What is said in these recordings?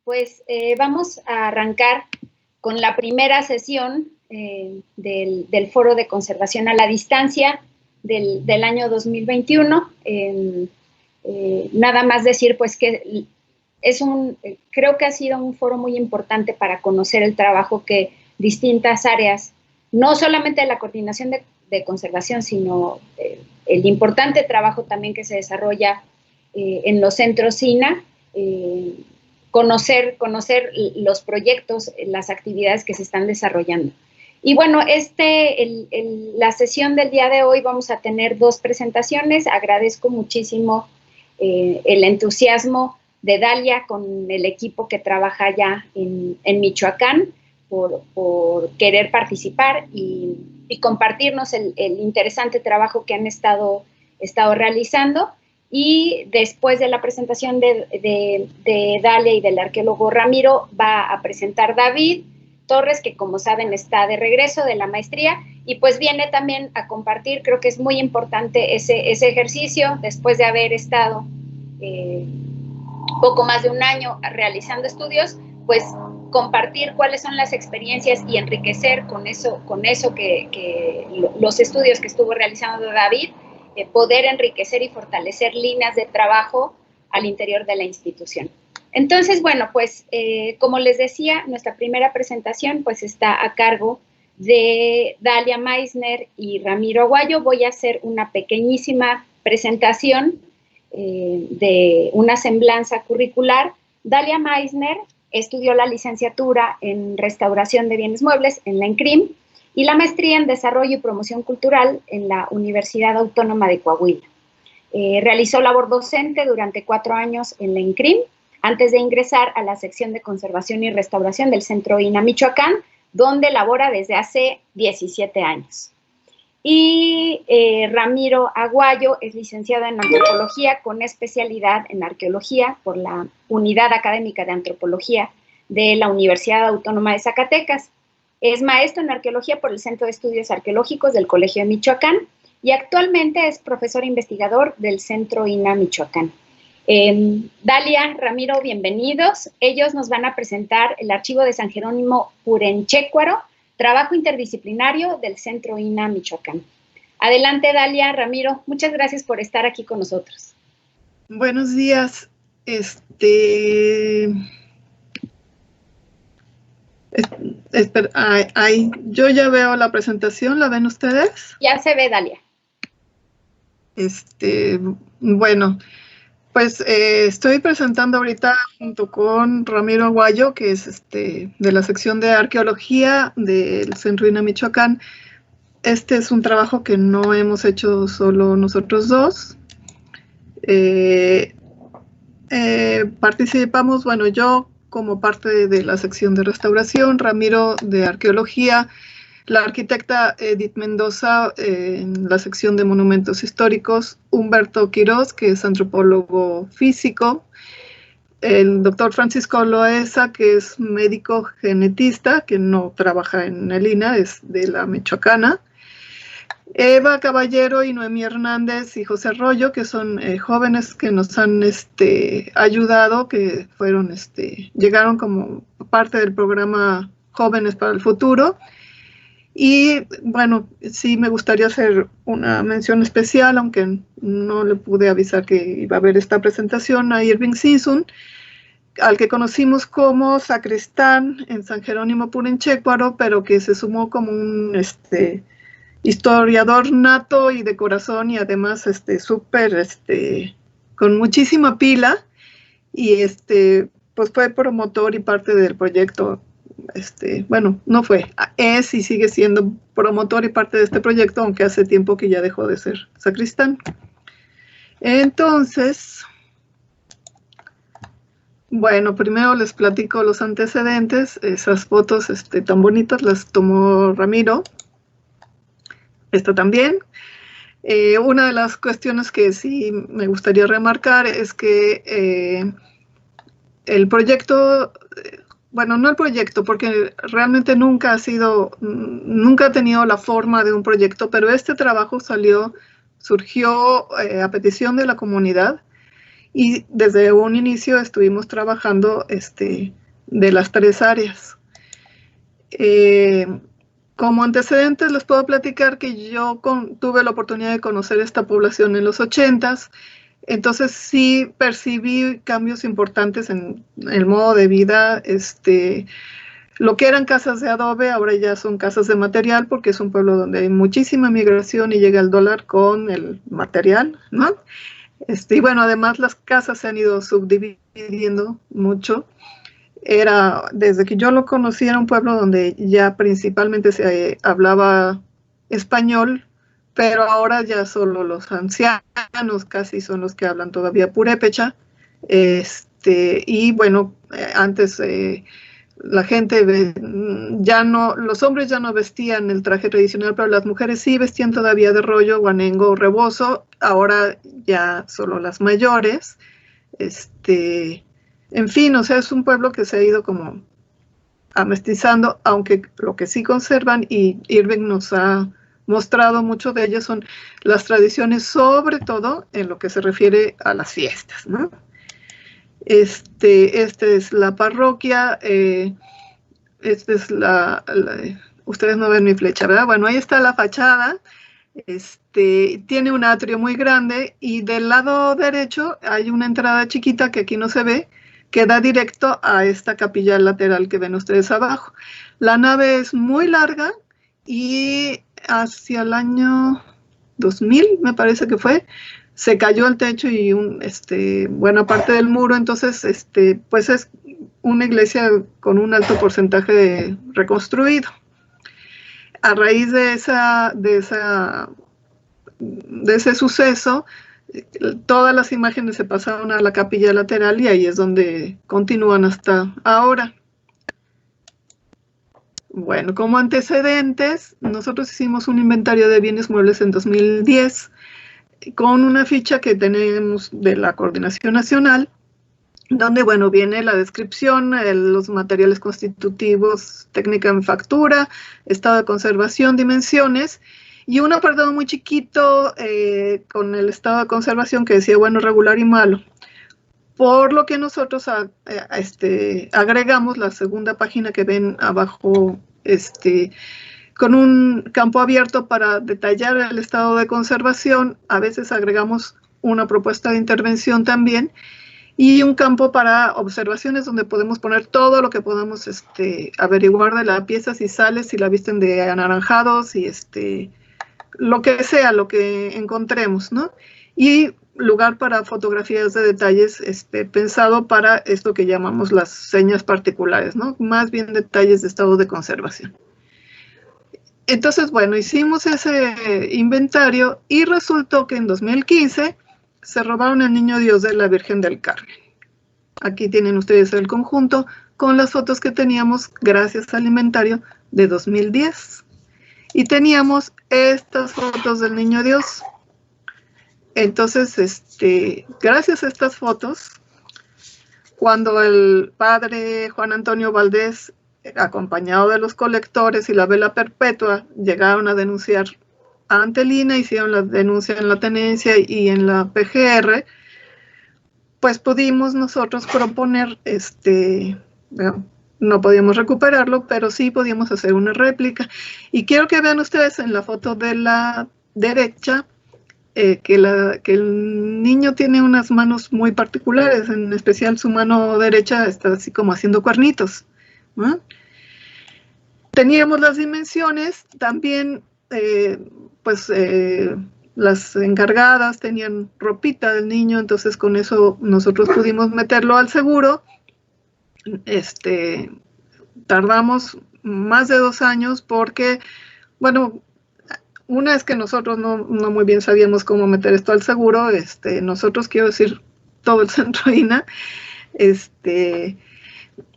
Pues vamos a arrancar con la primera sesión del Foro de Conservación a la Distancia del año 2021. Nada más decir pues que creo que ha sido un foro muy importante para conocer el trabajo que distintas áreas, no solamente de la coordinación de conservación, sino el importante trabajo también que se desarrolla en los centros SINA, conocer los proyectos, las actividades que se están desarrollando. Y bueno, la sesión del día de hoy vamos a tener dos presentaciones. Agradezco muchísimo el entusiasmo de Dalia con el equipo que trabaja allá en Michoacán por querer participar y compartirnos el interesante trabajo que han estado realizando. Y después de la presentación de Dalia y del arqueólogo Ramiro, va a presentar David Torres, que como saben está de regreso de la maestría, y pues viene también a compartir. Creo que es muy importante ese ejercicio, después de haber estado poco más de un año realizando estudios, pues compartir cuáles son las experiencias y enriquecer con eso que los estudios que estuvo realizando David, poder enriquecer y fortalecer líneas de trabajo al interior de la institución. Entonces, bueno, pues como les decía, nuestra primera presentación pues está a cargo de Dalia Meissner y Ramiro Aguayo. Voy a hacer una pequeñísima presentación de una semblanza curricular. Dalia Meissner estudió la licenciatura en Restauración de Bienes Muebles en la ENCRIM y la maestría en Desarrollo y Promoción Cultural en la Universidad Autónoma de Coahuila. Realizó labor docente durante 4 años en la ENCRIM, antes de ingresar a la sección de Conservación y Restauración del Centro INA Michoacán, donde labora desde hace 17 años. Y Ramiro Aguayo es licenciado en Antropología con especialidad en Arqueología por la Unidad Académica de Antropología de la Universidad Autónoma de Zacatecas. Es maestro en Arqueología por el Centro de Estudios Arqueológicos del Colegio de Michoacán y actualmente es profesor investigador del Centro INA Michoacán. Dalia, Ramiro, bienvenidos. Ellos nos van a presentar el archivo de San Jerónimo Purenchecuaro, trabajo interdisciplinario del Centro INA Michoacán. Adelante, Dalia, Ramiro, muchas gracias por estar aquí con nosotros. Buenos días. Yo ya veo la presentación, ¿la ven ustedes? Ya se ve, Dalia. Bueno, pues estoy presentando ahorita junto con Ramiro Aguayo, que es de la sección de Arqueología del Centro INA Michoacán. Este es un trabajo que no hemos hecho solo nosotros dos. Participamos, bueno, yo como parte de la sección de restauración, Ramiro de arqueología, la arquitecta Edith Mendoza en la sección de monumentos históricos, Humberto Quirós, que es antropólogo físico, el doctor Francisco Loaesa, que es médico genetista, que no trabaja en el INA, es de la Michoacana, Eva Caballero y Noemí Hernández y José Arroyo, que son jóvenes que nos han ayudado, que fueron, llegaron como parte del programa Jóvenes para el Futuro. Y bueno, sí me gustaría hacer una mención especial, aunque no le pude avisar que iba a haber esta presentación, a Irving Sisun, al que conocimos como sacristán en San Jerónimo Purenchecuaro, pero que se sumó como un historiador nato y de corazón, y además súper con muchísima pila, y pues fue promotor y parte del proyecto. Bueno, no fue, es y sigue siendo promotor y parte de este proyecto, aunque hace tiempo que ya dejó de ser sacristán. Entonces, bueno, primero les platico los antecedentes. Esas fotos tan bonitas las tomó Ramiro. Esta también. Una de las cuestiones que sí me gustaría remarcar es que el proyecto, bueno, no el proyecto, porque realmente nunca ha tenido la forma de un proyecto, pero este trabajo surgió a petición de la comunidad, y desde un inicio estuvimos trabajando de las 3 áreas. Como antecedentes les puedo platicar que yo tuve la oportunidad de conocer esta población en los 80s, entonces sí percibí cambios importantes en el modo de vida. Lo que eran casas de adobe ahora ya son casas de material, porque es un pueblo donde hay muchísima migración y llega el dólar con el material, ¿no? Y bueno, además las casas se han ido subdividiendo mucho. Desde que yo lo conocí, era un pueblo donde ya principalmente se hablaba español, pero ahora ya solo los ancianos casi son los que hablan todavía purépecha. Y bueno, antes la gente los hombres ya no vestían el traje tradicional, pero las mujeres sí vestían todavía de rollo, guanengo o rebozo. Ahora ya solo las mayores. En fin, o sea, es un pueblo que se ha ido como amestizando, aunque lo que sí conservan, y Irving nos ha mostrado mucho de ellas, son las tradiciones, sobre todo en lo que se refiere a las fiestas, ¿no? Es la parroquia, ustedes no ven mi flecha, ¿verdad? Bueno, ahí está la fachada. Tiene un atrio muy grande y del lado derecho hay una entrada chiquita que aquí no se ve, que da directo a esta capilla lateral que ven ustedes abajo. La nave es muy larga y hacia el año 2000, me parece que fue, se cayó el techo y buena parte del muro, entonces pues es una iglesia con un alto porcentaje de reconstruido. A raíz de ese suceso, todas las imágenes se pasaron a la capilla lateral y ahí es donde continúan hasta ahora. Bueno, como antecedentes, nosotros hicimos un inventario de bienes muebles en 2010 con una ficha que tenemos de la Coordinación Nacional, donde, bueno, viene la descripción, los materiales constitutivos, técnica en factura, estado de conservación, dimensiones, y un apartado muy chiquito con el estado de conservación que decía bueno, regular y malo. Por lo que nosotros agregamos la segunda página que ven abajo, con un campo abierto para detallar el estado de conservación. A veces agregamos una propuesta de intervención también, y un campo para observaciones donde podemos poner todo lo que podamos averiguar de la pieza, si sale, si la visten de anaranjados, y lo que sea, lo que encontremos, ¿no? Y lugar para fotografías de detalles pensado para esto que llamamos las señas particulares, ¿no? Más bien detalles de estado de conservación. Entonces, bueno, hicimos ese inventario y resultó que en 2015 se robaron el Niño Dios de la Virgen del Carmen. Aquí tienen ustedes el conjunto con las fotos que teníamos gracias al inventario de 2010. Y teníamos estas fotos del Niño Dios. Entonces, gracias a estas fotos, cuando el padre Juan Antonio Valdés, acompañado de los colectores y la vela perpetua, llegaron a denunciar ante el INAH, hicieron la denuncia en la tenencia y en la PGR, pues pudimos nosotros proponer, bueno, no podíamos recuperarlo, pero sí podíamos hacer una réplica. Y quiero que vean ustedes en la foto de la derecha que el niño tiene unas manos muy particulares, en especial su mano derecha está así como haciendo cuernitos, ¿no? Teníamos las dimensiones, también las encargadas tenían ropita del niño, entonces con eso nosotros pudimos meterlo al seguro. Tardamos más de 2 años porque, bueno, una es que nosotros no muy bien sabíamos cómo meter esto al seguro, nosotros, quiero decir, todo el centro INAH,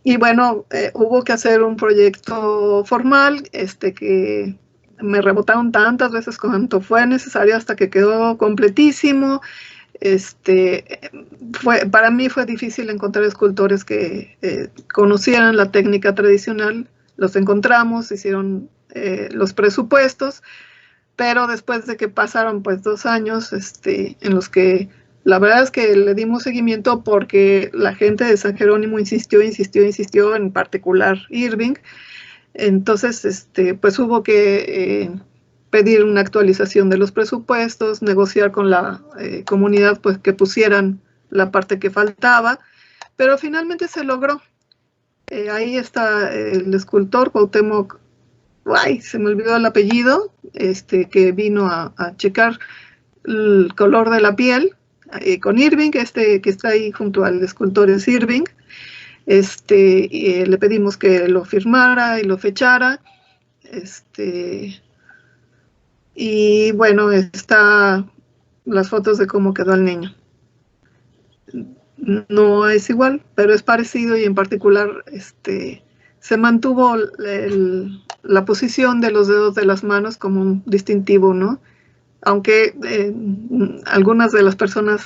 y bueno, hubo que hacer un proyecto formal, que me rebotaron tantas veces cuanto fue necesario hasta que quedó completísimo. Para mí fue difícil encontrar escultores que conocieran la técnica tradicional. Los encontramos, hicieron los presupuestos, pero después de que pasaron pues 2 años en los que la verdad es que le dimos seguimiento porque la gente de San Jerónimo insistió, en particular Irving. Entonces, pues hubo que pedir una actualización de los presupuestos, negociar con la comunidad, pues que pusieran la parte que faltaba, pero finalmente se logró. Ahí está el escultor Cuauhtémoc, ay, se me olvidó el apellido, que vino a checar el color de la piel con Irving, que está ahí junto al escultor es Irving. Le pedimos que lo firmara y lo fechara. Y bueno, está las fotos de cómo quedó el niño. No es igual, pero es parecido, y en particular se mantuvo la posición de los dedos de las manos como un distintivo, ¿no? Aunque algunas de las personas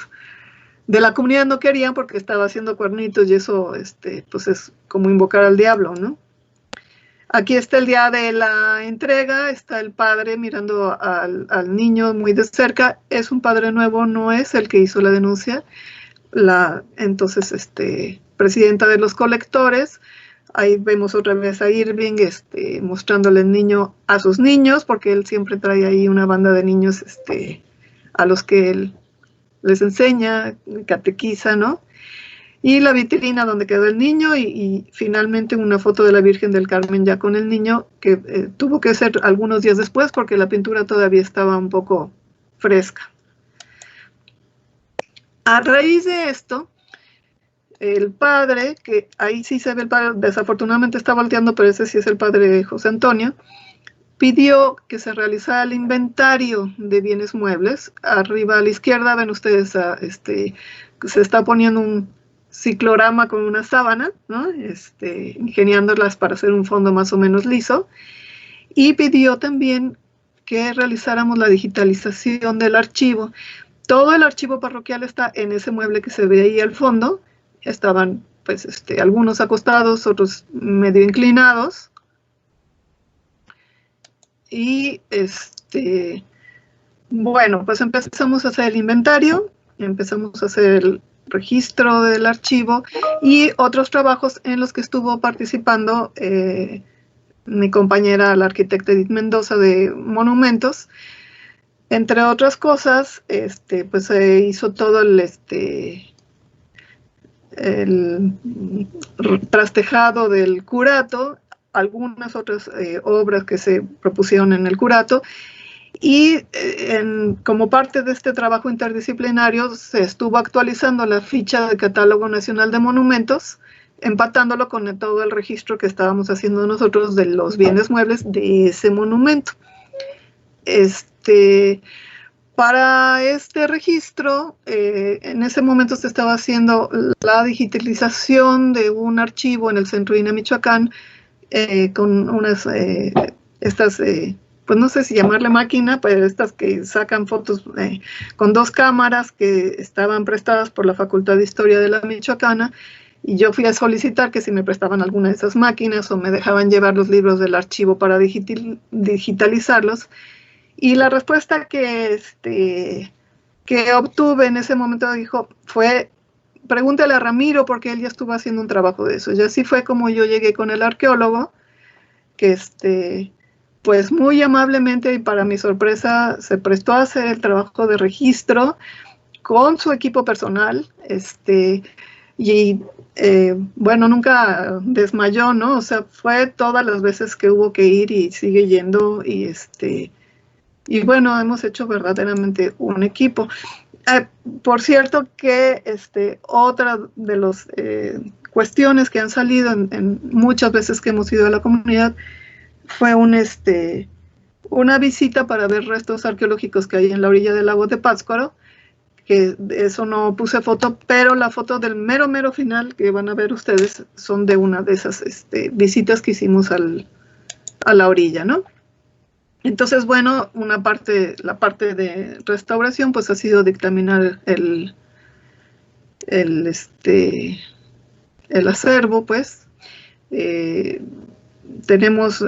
de la comunidad no querían porque estaba haciendo cuernitos, y eso pues es como invocar al diablo, ¿no? Aquí está el día de la entrega, está el padre mirando al niño muy de cerca. Es un padre nuevo, no es el que hizo la denuncia. Entonces, presidenta de los colectores. Ahí vemos otra vez a Irving mostrándole el niño a sus niños, porque él siempre trae ahí una banda de niños a los que él les enseña, catequiza, ¿no? Y la vitrina donde quedó el niño, y finalmente una foto de la Virgen del Carmen ya con el niño, que tuvo que ser algunos días después porque la pintura todavía estaba un poco fresca. A raíz de esto, el padre, que ahí sí se ve el padre, desafortunadamente está volteando, pero ese sí es el padre José Antonio, pidió que se realizara el inventario de bienes muebles. Arriba a la izquierda ven ustedes, se está poniendo un ciclorama con una sábana, ¿no? Ingeniándolas para hacer un fondo más o menos liso, y pidió también que realizáramos la digitalización del archivo. Todo el archivo parroquial está en ese mueble que se ve ahí al fondo. Estaban, pues, algunos acostados, otros medio inclinados, y bueno, pues empezamos a hacer el inventario, empezamos a hacer el registro del archivo y otros trabajos en los que estuvo participando mi compañera, la arquitecta Edith Mendoza de Monumentos. Entre otras cosas, pues se hizo todo el trastejado del curato, algunas otras obras que se propusieron en el curato. Y como parte de este trabajo interdisciplinario se estuvo actualizando la ficha del Catálogo Nacional de Monumentos, empatándolo con todo el registro que estábamos haciendo nosotros de los bienes muebles de ese monumento. Para este registro, en ese momento se estaba haciendo la digitalización de un archivo en el centro de INA Michoacán, con unas, pues no sé si llamarle máquina, pero estas que sacan fotos con 2 cámaras que estaban prestadas por la Facultad de Historia de la Michoacana, y yo fui a solicitar que si me prestaban alguna de esas máquinas o me dejaban llevar los libros del archivo para digitalizarlos, y la respuesta que obtuve en ese momento fue: pregúntale a Ramiro, porque él ya estuvo haciendo un trabajo de eso. Y así fue como yo llegué con el arqueólogo, que pues muy amablemente y para mi sorpresa se prestó a hacer el trabajo de registro con su equipo personal, y bueno, nunca desmayó, ¿no? O sea, fue todas las veces que hubo que ir y sigue yendo, y bueno, hemos hecho verdaderamente un equipo. Por cierto que otra de las cuestiones que han salido en muchas veces que hemos ido a la comunidad fue una visita para ver restos arqueológicos que hay en la orilla del lago de Pátzcuaro, que de eso no puse foto, pero la foto del mero final que van a ver ustedes son de una de esas visitas que hicimos a la orilla, ¿no? Entonces, bueno, la parte de restauración, pues ha sido dictaminar el acervo, pues. Tenemos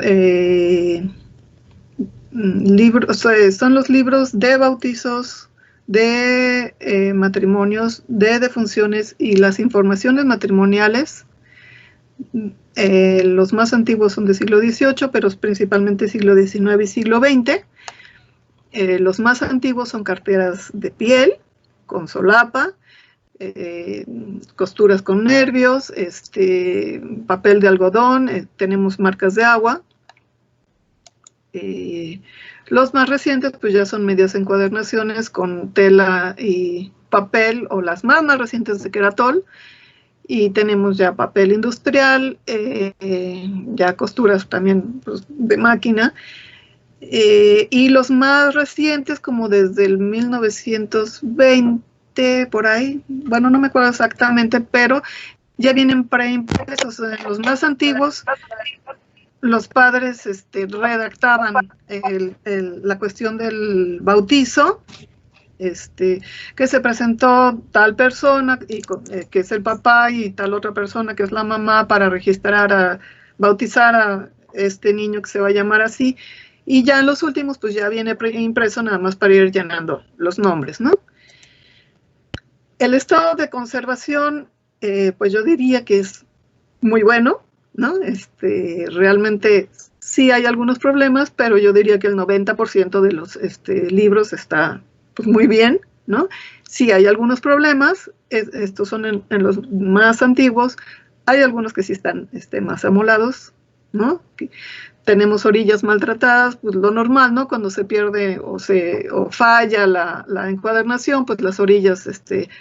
libros, son los libros de bautizos, de matrimonios, de defunciones y las informaciones matrimoniales. Los más antiguos son del siglo XVIII, pero principalmente siglo XIX y siglo XX. Los más antiguos son carteras de piel, con solapa, costuras con nervios, papel de algodón, tenemos marcas de agua. Los más recientes pues ya son medias encuadernaciones con tela y papel, o las más recientes de Keratol, y tenemos ya papel industrial, ya costuras también pues, de máquina, y los más recientes como desde el 1920 por ahí, bueno no me acuerdo exactamente, pero ya vienen preimpresos. Los más antiguos, los padres redactaban la cuestión del bautizo, que se presentó tal persona, que es el papá, y tal otra persona, que es la mamá, para bautizar a este niño que se va a llamar así, y ya en los últimos, pues ya viene impreso nada más para ir llenando los nombres, ¿no? El estado de conservación, pues yo diría que es muy bueno, ¿no? Realmente sí hay algunos problemas, pero yo diría que el 90% de los libros está pues, muy bien, ¿no? Sí hay algunos problemas, estos son en los más antiguos, hay algunos que sí están más amolados, ¿no? Tenemos orillas maltratadas, pues lo normal, ¿no? Cuando se pierde o falla la encuadernación, pues las orillas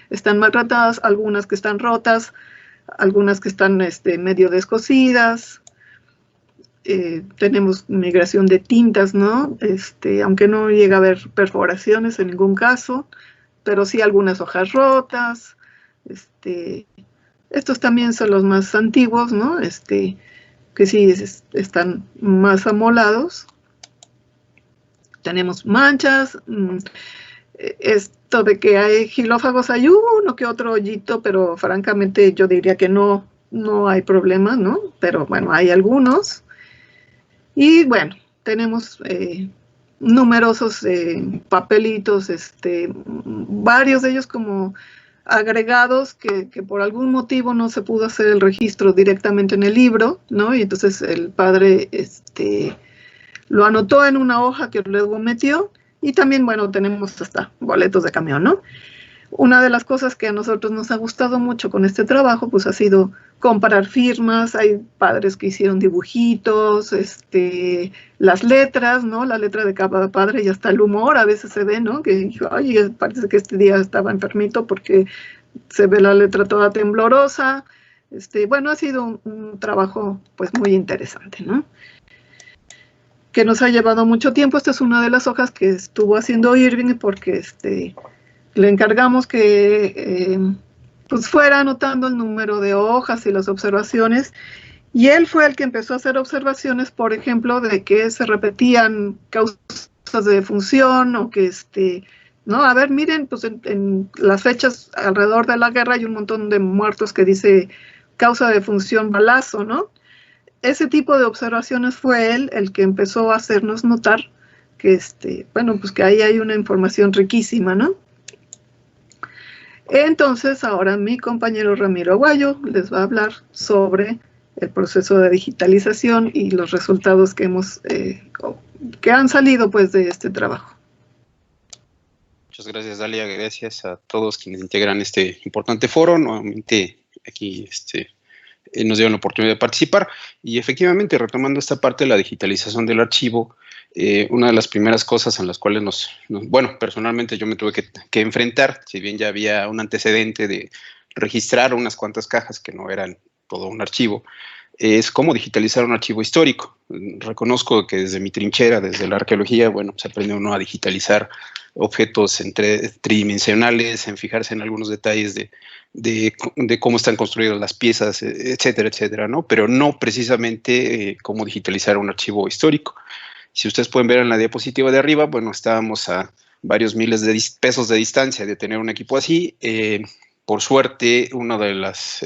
están maltratadas, algunas que están rotas, algunas que están medio descosidas. Tenemos migración de tintas, ¿no? Aunque no llega a haber perforaciones en ningún caso, pero sí algunas hojas rotas. Estos también son los más antiguos, ¿no? Que sí están más amolados. Tenemos manchas. Esto de que hay gilófagos, hay uno que otro hoyito, pero francamente yo diría que no hay problema, ¿no? Pero bueno, hay algunos. Y bueno, tenemos numerosos papelitos, varios de ellos como agregados que por algún motivo no se pudo hacer el registro directamente en el libro, ¿no? Y entonces el padre lo anotó en una hoja que luego metió. Y también, bueno, tenemos hasta boletos de camión, ¿no? Una de las cosas que a nosotros nos ha gustado mucho con este trabajo, pues ha sido comparar firmas. Hay padres que hicieron dibujitos, las letras, ¿no? La letra de cada padre, y hasta el humor a veces se ve, ¿no? Que, ay, parece que este día estaba enfermito porque se ve la letra toda temblorosa. Bueno, ha sido un trabajo, pues, muy interesante, ¿no? Que nos ha llevado mucho tiempo. Esta es una de las hojas que estuvo haciendo Irving porque le encargamos que pues fuera anotando el número de hojas y las observaciones, y él fue el que empezó a hacer observaciones, por ejemplo, de que se repetían causas de defunción, o que no, a ver, miren, pues en las fechas alrededor de la guerra hay un montón de muertos que dice causa de defunción balazo, ¿no? Ese tipo de observaciones fue él el que empezó a hacernos notar que, bueno, pues que ahí hay una información riquísima, ¿no? Entonces, ahora mi compañero Ramiro Aguayo les va a hablar sobre el proceso de digitalización y los resultados que que han salido, pues, de este trabajo. Muchas gracias, Dalia. Gracias a todos quienes integran este importante foro. Nuevamente, aquí, nos dieron la oportunidad de participar, y efectivamente, retomando esta parte de la digitalización del archivo, una de las primeras cosas en las cuales bueno, personalmente yo me tuve que enfrentar, si bien ya había un antecedente de registrar unas cuantas cajas que no eran todo un archivo, es cómo digitalizar un archivo histórico. Reconozco que desde mi trinchera, desde la arqueología, bueno, se aprende uno a digitalizar objetos tridimensionales, en fijarse en algunos detalles de cómo están construidas las piezas, etcétera, etcétera, ¿no? Pero no precisamente cómo digitalizar un archivo histórico. Si ustedes pueden ver en la diapositiva de arriba, bueno, estábamos a varios miles de pesos de distancia de tener un equipo así. Por suerte, uno de los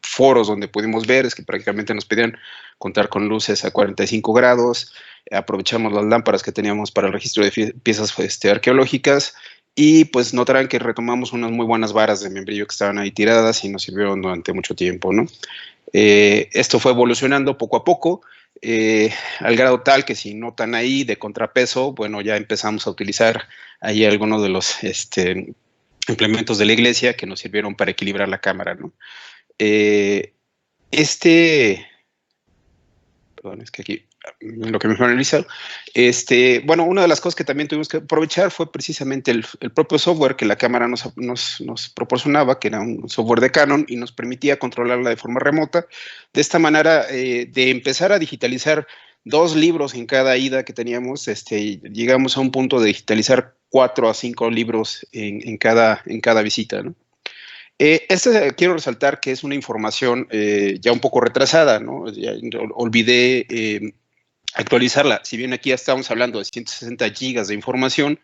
foros donde pudimos ver es que prácticamente nos pedían contar con luces a 45 grados, aprovechamos las lámparas que teníamos para el registro de piezas arqueológicas, y pues notarán que retomamos unas muy buenas varas de membrillo que estaban ahí tiradas y nos sirvieron durante mucho tiempo, ¿no? Esto fue evolucionando poco a poco, al grado tal que si notan ahí de contrapeso, bueno, ya empezamos a utilizar ahí algunos de los implementos de la iglesia que nos sirvieron para equilibrar la cámara, ¿no? Perdón, es que aquí lo que me finalizó. Bueno, una de las cosas que también tuvimos que aprovechar fue precisamente el propio software que la cámara nos proporcionaba, que era un software de Canon y nos permitía controlarla de forma remota. De esta manera, de empezar a digitalizar 2 libros en cada ida que teníamos, llegamos a un punto de digitalizar 4 a 5 libros en cada visita, ¿no? Quiero resaltar que es una información ya un poco retrasada, ¿no? Ya olvidé actualizarla. Si bien aquí ya estamos hablando de 160 gigas de información,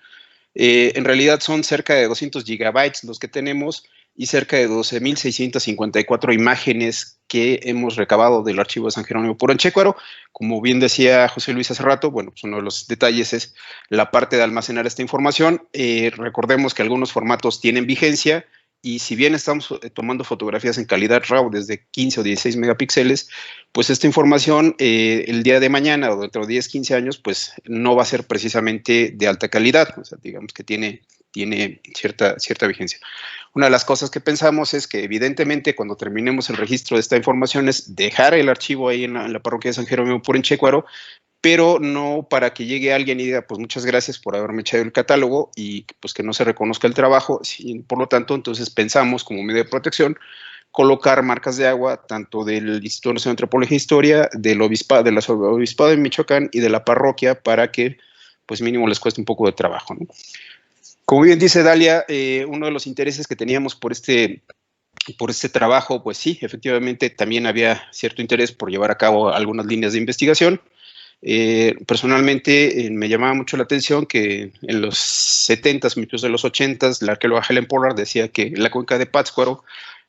en realidad son cerca de 200 gigabytes los que tenemos y cerca de 12.654 imágenes que hemos recabado del archivo de San Jerónimo Poranchecuaro. Como bien decía José Luis hace rato, bueno, pues uno de los detalles es la parte de almacenar esta información. Recordemos que algunos formatos tienen vigencia, y si bien estamos tomando fotografías en calidad RAW desde 15 o 16 megapíxeles, pues esta información el día de mañana o dentro de 10, 15 años, pues no va a ser precisamente de alta calidad. O sea, digamos que tiene cierta vigencia. Una de las cosas que pensamos es que evidentemente cuando terminemos el registro de esta información es dejar el archivo ahí en la parroquia de San Jerónimo Poranchecuaro, pero no para que llegue alguien y diga, pues muchas gracias por haberme echado el catálogo y pues que no se reconozca el trabajo. Por lo tanto, entonces pensamos como medio de protección colocar marcas de agua tanto del Instituto Nacional de Antropología e Historia, del Obispado de Michoacán y de la parroquia para que pues mínimo les cueste un poco de trabajo, ¿no? Como bien dice Dalia, uno de los intereses que teníamos por este trabajo, pues sí, efectivamente también había cierto interés por llevar a cabo algunas líneas de investigación. Personalmente me llamaba mucho la atención que en los 70s, muchos de los 80s, la arqueóloga Helen Pollard decía que en la cuenca de Pátzcuaro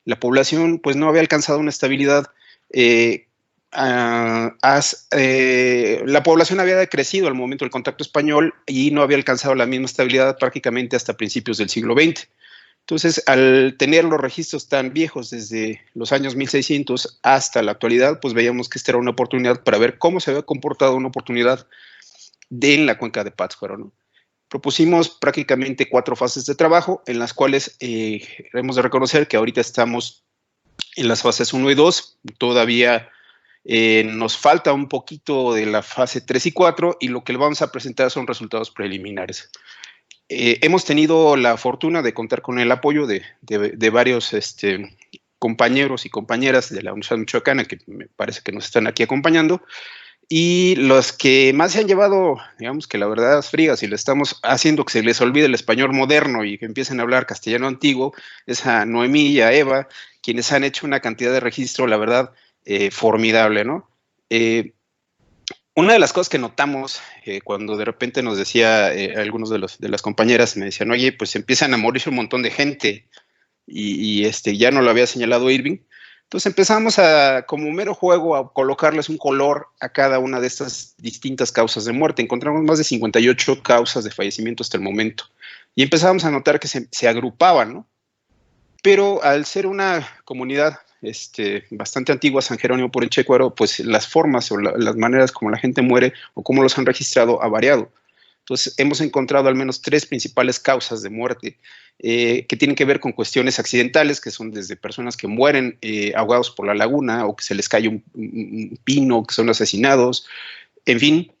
la población pues no había alcanzado una estabilidad. La población había decrecido al momento del contacto español y no había alcanzado la misma estabilidad prácticamente hasta principios del siglo XX. Entonces, al tener los registros tan viejos desde los años 1600 hasta la actualidad, pues veíamos que esta era una oportunidad para ver cómo se había comportado una oportunidad en la cuenca de Pátzcuaro, ¿no? Propusimos prácticamente 4 fases de trabajo, en las cuales hemos de reconocer que ahorita estamos en las fases 1 y 2, todavía nos falta un poquito de la fase 3 y 4, y lo que le vamos a presentar son resultados preliminares. Hemos tenido la fortuna de contar con el apoyo de varios compañeros y compañeras de la Universidad Michoacana que me parece que nos están aquí acompañando, y los que más se han llevado, digamos que la verdad es frías y le estamos haciendo que se les olvide el español moderno y que empiecen a hablar castellano antiguo, es a Noemí y a Eva, quienes han hecho una cantidad de registro, la verdad, formidable, ¿no? Una de las cosas que notamos cuando de repente nos decía algunos de las compañeras, me decían, oye, pues empiezan a morirse un montón de gente y ya no lo había señalado Irving. Entonces empezamos como mero juego, a colocarles un color a cada una de estas distintas causas de muerte. Encontramos más de 58 causas de fallecimiento hasta el momento y empezamos a notar que se agrupaban, ¿no? Pero al ser una comunidad bastante antigua, San Jerónimo Poranchecuaro, pues las formas o las maneras como la gente muere o cómo los han registrado ha variado. Entonces hemos encontrado al menos 3 principales causas de muerte que tienen que ver con cuestiones accidentales, que son desde personas que mueren ahogados por la laguna o que se les cae un pino, que son asesinados, en fin.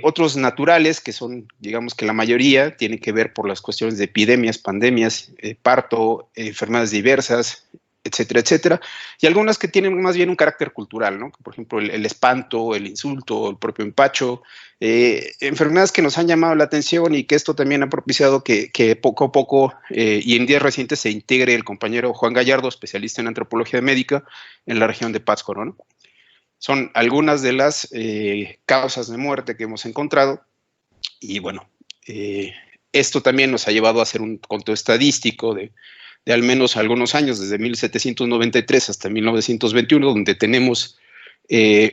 Otros naturales, que son, digamos que la mayoría, tienen que ver por las cuestiones de epidemias, pandemias, parto, enfermedades diversas, etcétera, etcétera, y algunas que tienen más bien un carácter cultural, ¿no? Por ejemplo, el espanto, el insulto, el propio empacho, enfermedades que nos han llamado la atención y que esto también ha propiciado que poco a poco y en días recientes se integre el compañero Juan Gallardo, especialista en antropología médica en la región de Pátzcuaro, ¿no? Son algunas de las causas de muerte que hemos encontrado y bueno, esto también nos ha llevado a hacer un conteo estadístico de al menos algunos años, desde 1793 hasta 1921, donde tenemos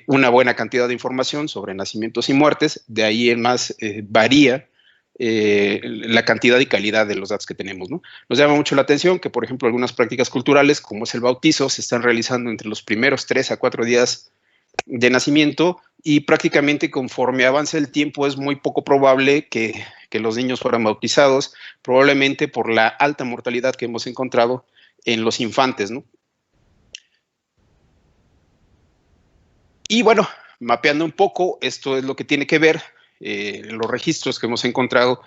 una buena cantidad de información sobre nacimientos y muertes. De ahí en más varía la cantidad y calidad de los datos que tenemos, ¿no? Nos llama mucho la atención que, por ejemplo, algunas prácticas culturales, como es el bautizo, se están realizando entre los primeros 3 a 4 días de nacimiento, y prácticamente conforme avance el tiempo es muy poco probable que los niños fueran bautizados, probablemente por la alta mortalidad que hemos encontrado en los infantes, ¿no? Y bueno, mapeando un poco, esto es lo que tiene que ver los registros que hemos encontrado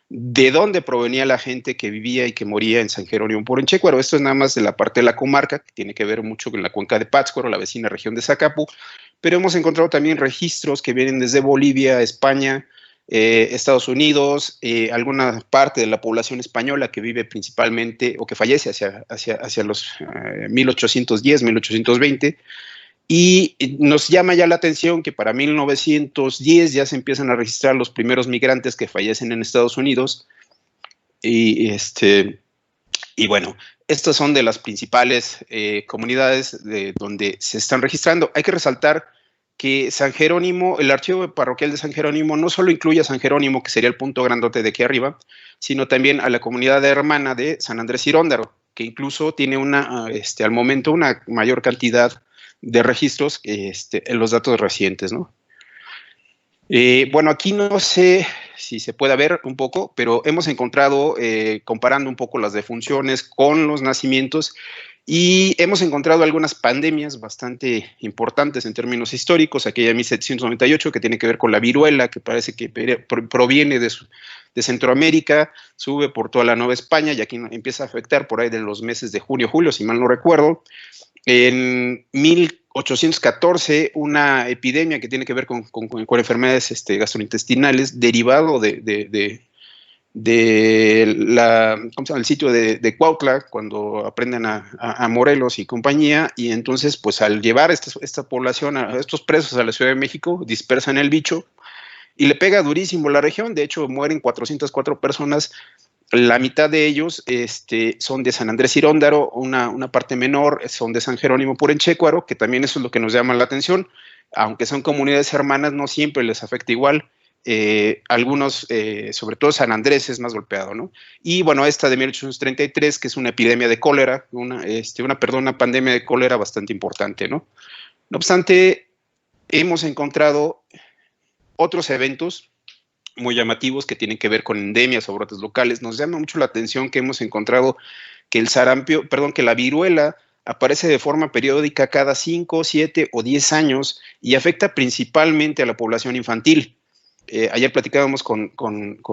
de dónde provenía la gente que vivía y que moría en San Jerónimo Purenchecuaro. Esto es nada más de la parte de la comarca, que tiene que ver mucho con la cuenca de Pátzcuaro, la vecina región de Zacapu, pero hemos encontrado también registros que vienen desde Bolivia, España, Estados Unidos, alguna parte de la población española que vive principalmente o que fallece hacia los 1810, 1820, y nos llama ya la atención que para 1910 ya se empiezan a registrar los primeros migrantes que fallecen en Estados Unidos. Y bueno, estas son de las principales comunidades de donde se están registrando. Hay que resaltar que San Jerónimo, el archivo parroquial de San Jerónimo, no solo incluye a San Jerónimo, que sería el punto grandote de aquí arriba, sino también a la comunidad hermana de San Andrés Iróndaro, que incluso tiene al momento una mayor cantidad de registros en los datos recientes, ¿no? Bueno, aquí no sé si se puede ver un poco, pero hemos encontrado, comparando un poco las defunciones con los nacimientos, y hemos encontrado algunas pandemias bastante importantes en términos históricos. Aquella de 1798, que tiene que ver con la viruela, que parece que proviene de Centroamérica, sube por toda la Nueva España, y aquí empieza a afectar por ahí de los meses de junio, julio, si mal no recuerdo. En 1814, una epidemia que tiene que ver con enfermedades gastrointestinales, derivado del sitio de Cuautla, cuando aprenden a Morelos y compañía, y entonces, pues al llevar esta población, a estos presos a la Ciudad de México, dispersan el bicho y le pega durísimo la región. De hecho, mueren 404 personas. La mitad de ellos son de San Andrés Iróndaro, una parte menor son de San Jerónimo Purenchecuaro, que también eso es lo que nos llama la atención. Aunque son comunidades hermanas, no siempre les afecta igual. Algunos, sobre todo San Andrés, es más golpeado, ¿no? Y bueno, esta de 1833, que es una epidemia de cólera, una pandemia de cólera bastante importante, ¿no? No obstante, hemos encontrado otros eventos muy llamativos que tienen que ver con endemias o brotes locales. Nos llama mucho la atención que hemos encontrado que que la viruela aparece de forma periódica cada 5, 7 o 10 años y afecta principalmente a la población infantil. Ayer platicábamos con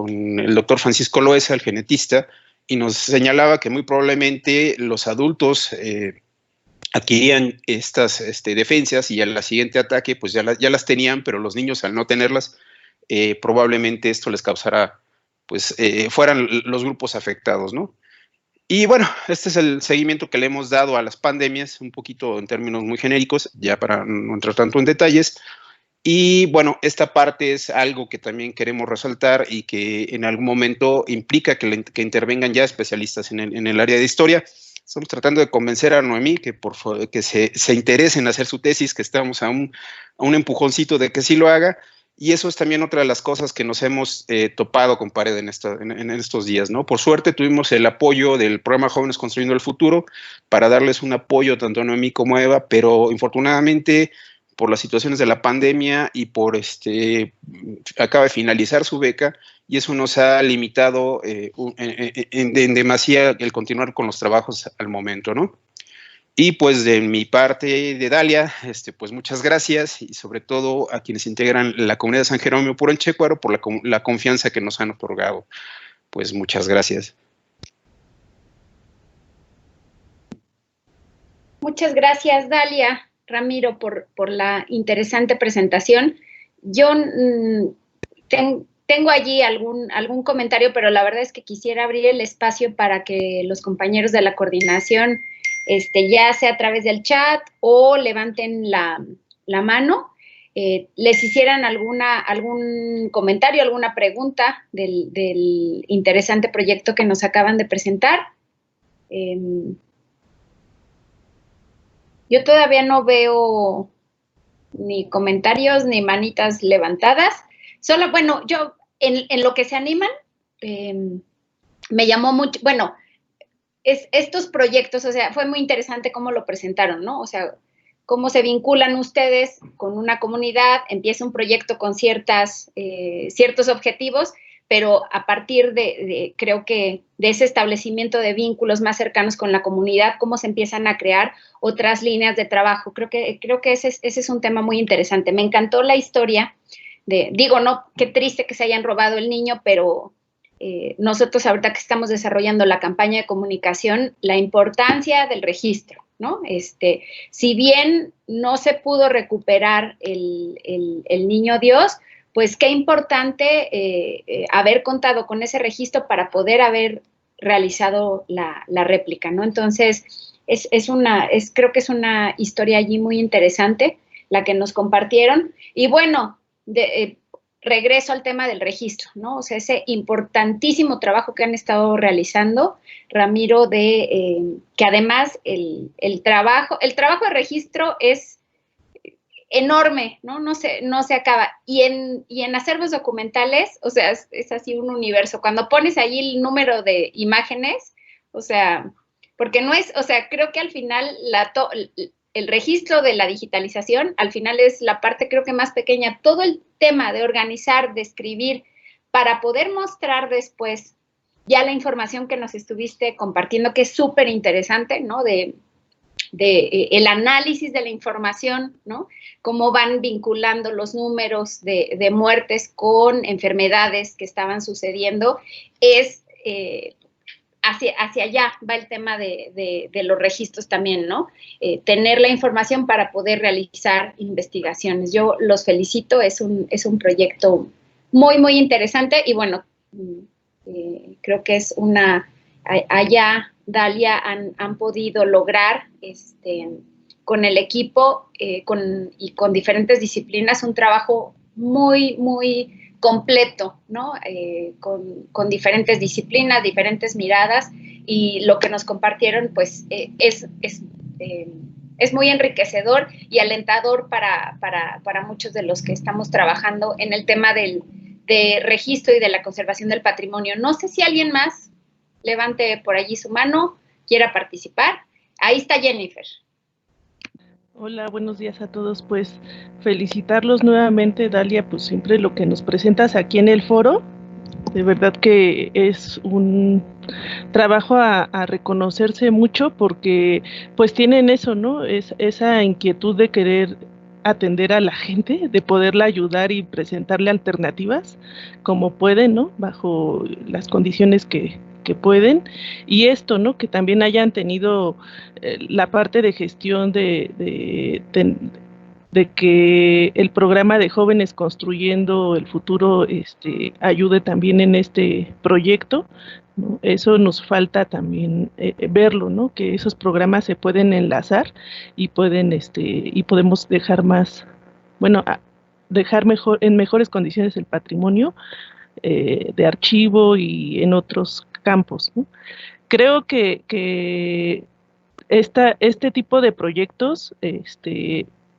el doctor Francisco Loesa, el genetista, y nos señalaba que muy probablemente los adultos adquirían estas defensas, y al siguiente ataque pues ya las tenían, pero los niños, al no tenerlas, probablemente esto les causará, pues, fueran los grupos afectados, ¿no? Y bueno, este es el seguimiento que le hemos dado a las pandemias, un poquito en términos muy genéricos, ya para no entrar tanto en detalles. Y bueno, esta parte es algo que también queremos resaltar y que en algún momento implica que intervengan ya especialistas en el área de historia. Estamos tratando de convencer a Noemí que se interese en hacer su tesis, que estamos a un empujoncito de que sí lo haga. Y eso es también otra de las cosas que nos hemos topado con pared en estos días, ¿no? Por suerte tuvimos el apoyo del programa Jóvenes Construyendo el Futuro para darles un apoyo tanto a Noemí como a Eva, pero infortunadamente por las situaciones de la pandemia y acaba de finalizar su beca, y eso nos ha limitado en demasía el continuar con los trabajos al momento, ¿no? Y pues de mi parte, de Dalia, pues muchas gracias, y sobre todo a quienes integran la comunidad de San Jerónimo Purenchecuaro por la confianza que nos han otorgado. Pues muchas gracias. Muchas gracias, Dalia, Ramiro, por la interesante presentación. Yo tengo allí algún comentario, pero la verdad es que quisiera abrir el espacio para que los compañeros de la coordinación, ya sea a través del chat o levanten la mano, les hicieran algún comentario, alguna pregunta del interesante proyecto que nos acaban de presentar. Yo todavía no veo ni comentarios ni manitas levantadas. Solo, bueno, yo en lo que se animan, me llamó mucho, bueno, estos proyectos, o sea, fue muy interesante cómo lo presentaron, ¿no? O sea, cómo se vinculan ustedes con una comunidad, empieza un proyecto con ciertos objetivos, pero a partir creo que de ese establecimiento de vínculos más cercanos con la comunidad, cómo se empiezan a crear otras líneas de trabajo. Creo que ese es un tema muy interesante. Me encantó la historia digo, no, qué triste que se hayan robado el niño, pero nosotros ahorita que estamos desarrollando la campaña de comunicación, la importancia del registro, ¿no? Si bien no se pudo recuperar el niño Dios, pues qué importante haber contado con ese registro para poder haber realizado la réplica, ¿no? Entonces, creo que es una historia allí muy interesante la que nos compartieron. Y bueno, regreso al tema del registro, ¿no? O sea, ese importantísimo trabajo que han estado realizando, Ramiro, que además el trabajo de registro es enorme, ¿no? No se acaba. Y en acervos documentales, o sea, es así un universo. Cuando pones allí el número de imágenes, o sea, porque no es, o sea, creo que al final el registro de la digitalización, al final es la parte creo que más pequeña. Todo el tema de organizar, de escribir, para poder mostrar después ya la información que nos estuviste compartiendo, que es súper interesante, ¿no? De el análisis de la información, ¿no? Cómo van vinculando los números de muertes con enfermedades que estaban sucediendo, es hacia allá va el tema de los registros también, ¿no? Tener la información para poder realizar investigaciones. Yo los felicito, es un proyecto muy, muy interesante y bueno, creo que es allá, Dalia, han podido lograr con el equipo y con diferentes disciplinas un trabajo muy, muy completo, ¿no? Con diferentes disciplinas, diferentes miradas, y lo que nos compartieron, pues, es muy enriquecedor y alentador para muchos de los que estamos trabajando en el tema de registro y de la conservación del patrimonio. No sé si alguien más levante por allí su mano, quiera participar. Ahí está Jennifer. Hola, buenos días a todos. Pues felicitarlos nuevamente, Dalia, pues siempre lo que nos presentas aquí en el foro, de verdad que es un trabajo a reconocerse mucho porque pues tienen eso, ¿no? Esa inquietud de querer atender a la gente, de poderla ayudar y presentarle alternativas como pueden, ¿no? Bajo las condiciones que pueden, y esto, ¿no? Que también hayan tenido la parte de gestión de que el programa de Jóvenes Construyendo el Futuro ayude también en este proyecto, ¿no? Eso nos falta también verlo, ¿no? Que esos programas se pueden enlazar y pueden y podemos dejar más, bueno, dejar en mejores condiciones el patrimonio de archivo y en otros campos, ¿no? Creo que este tipo de proyectos,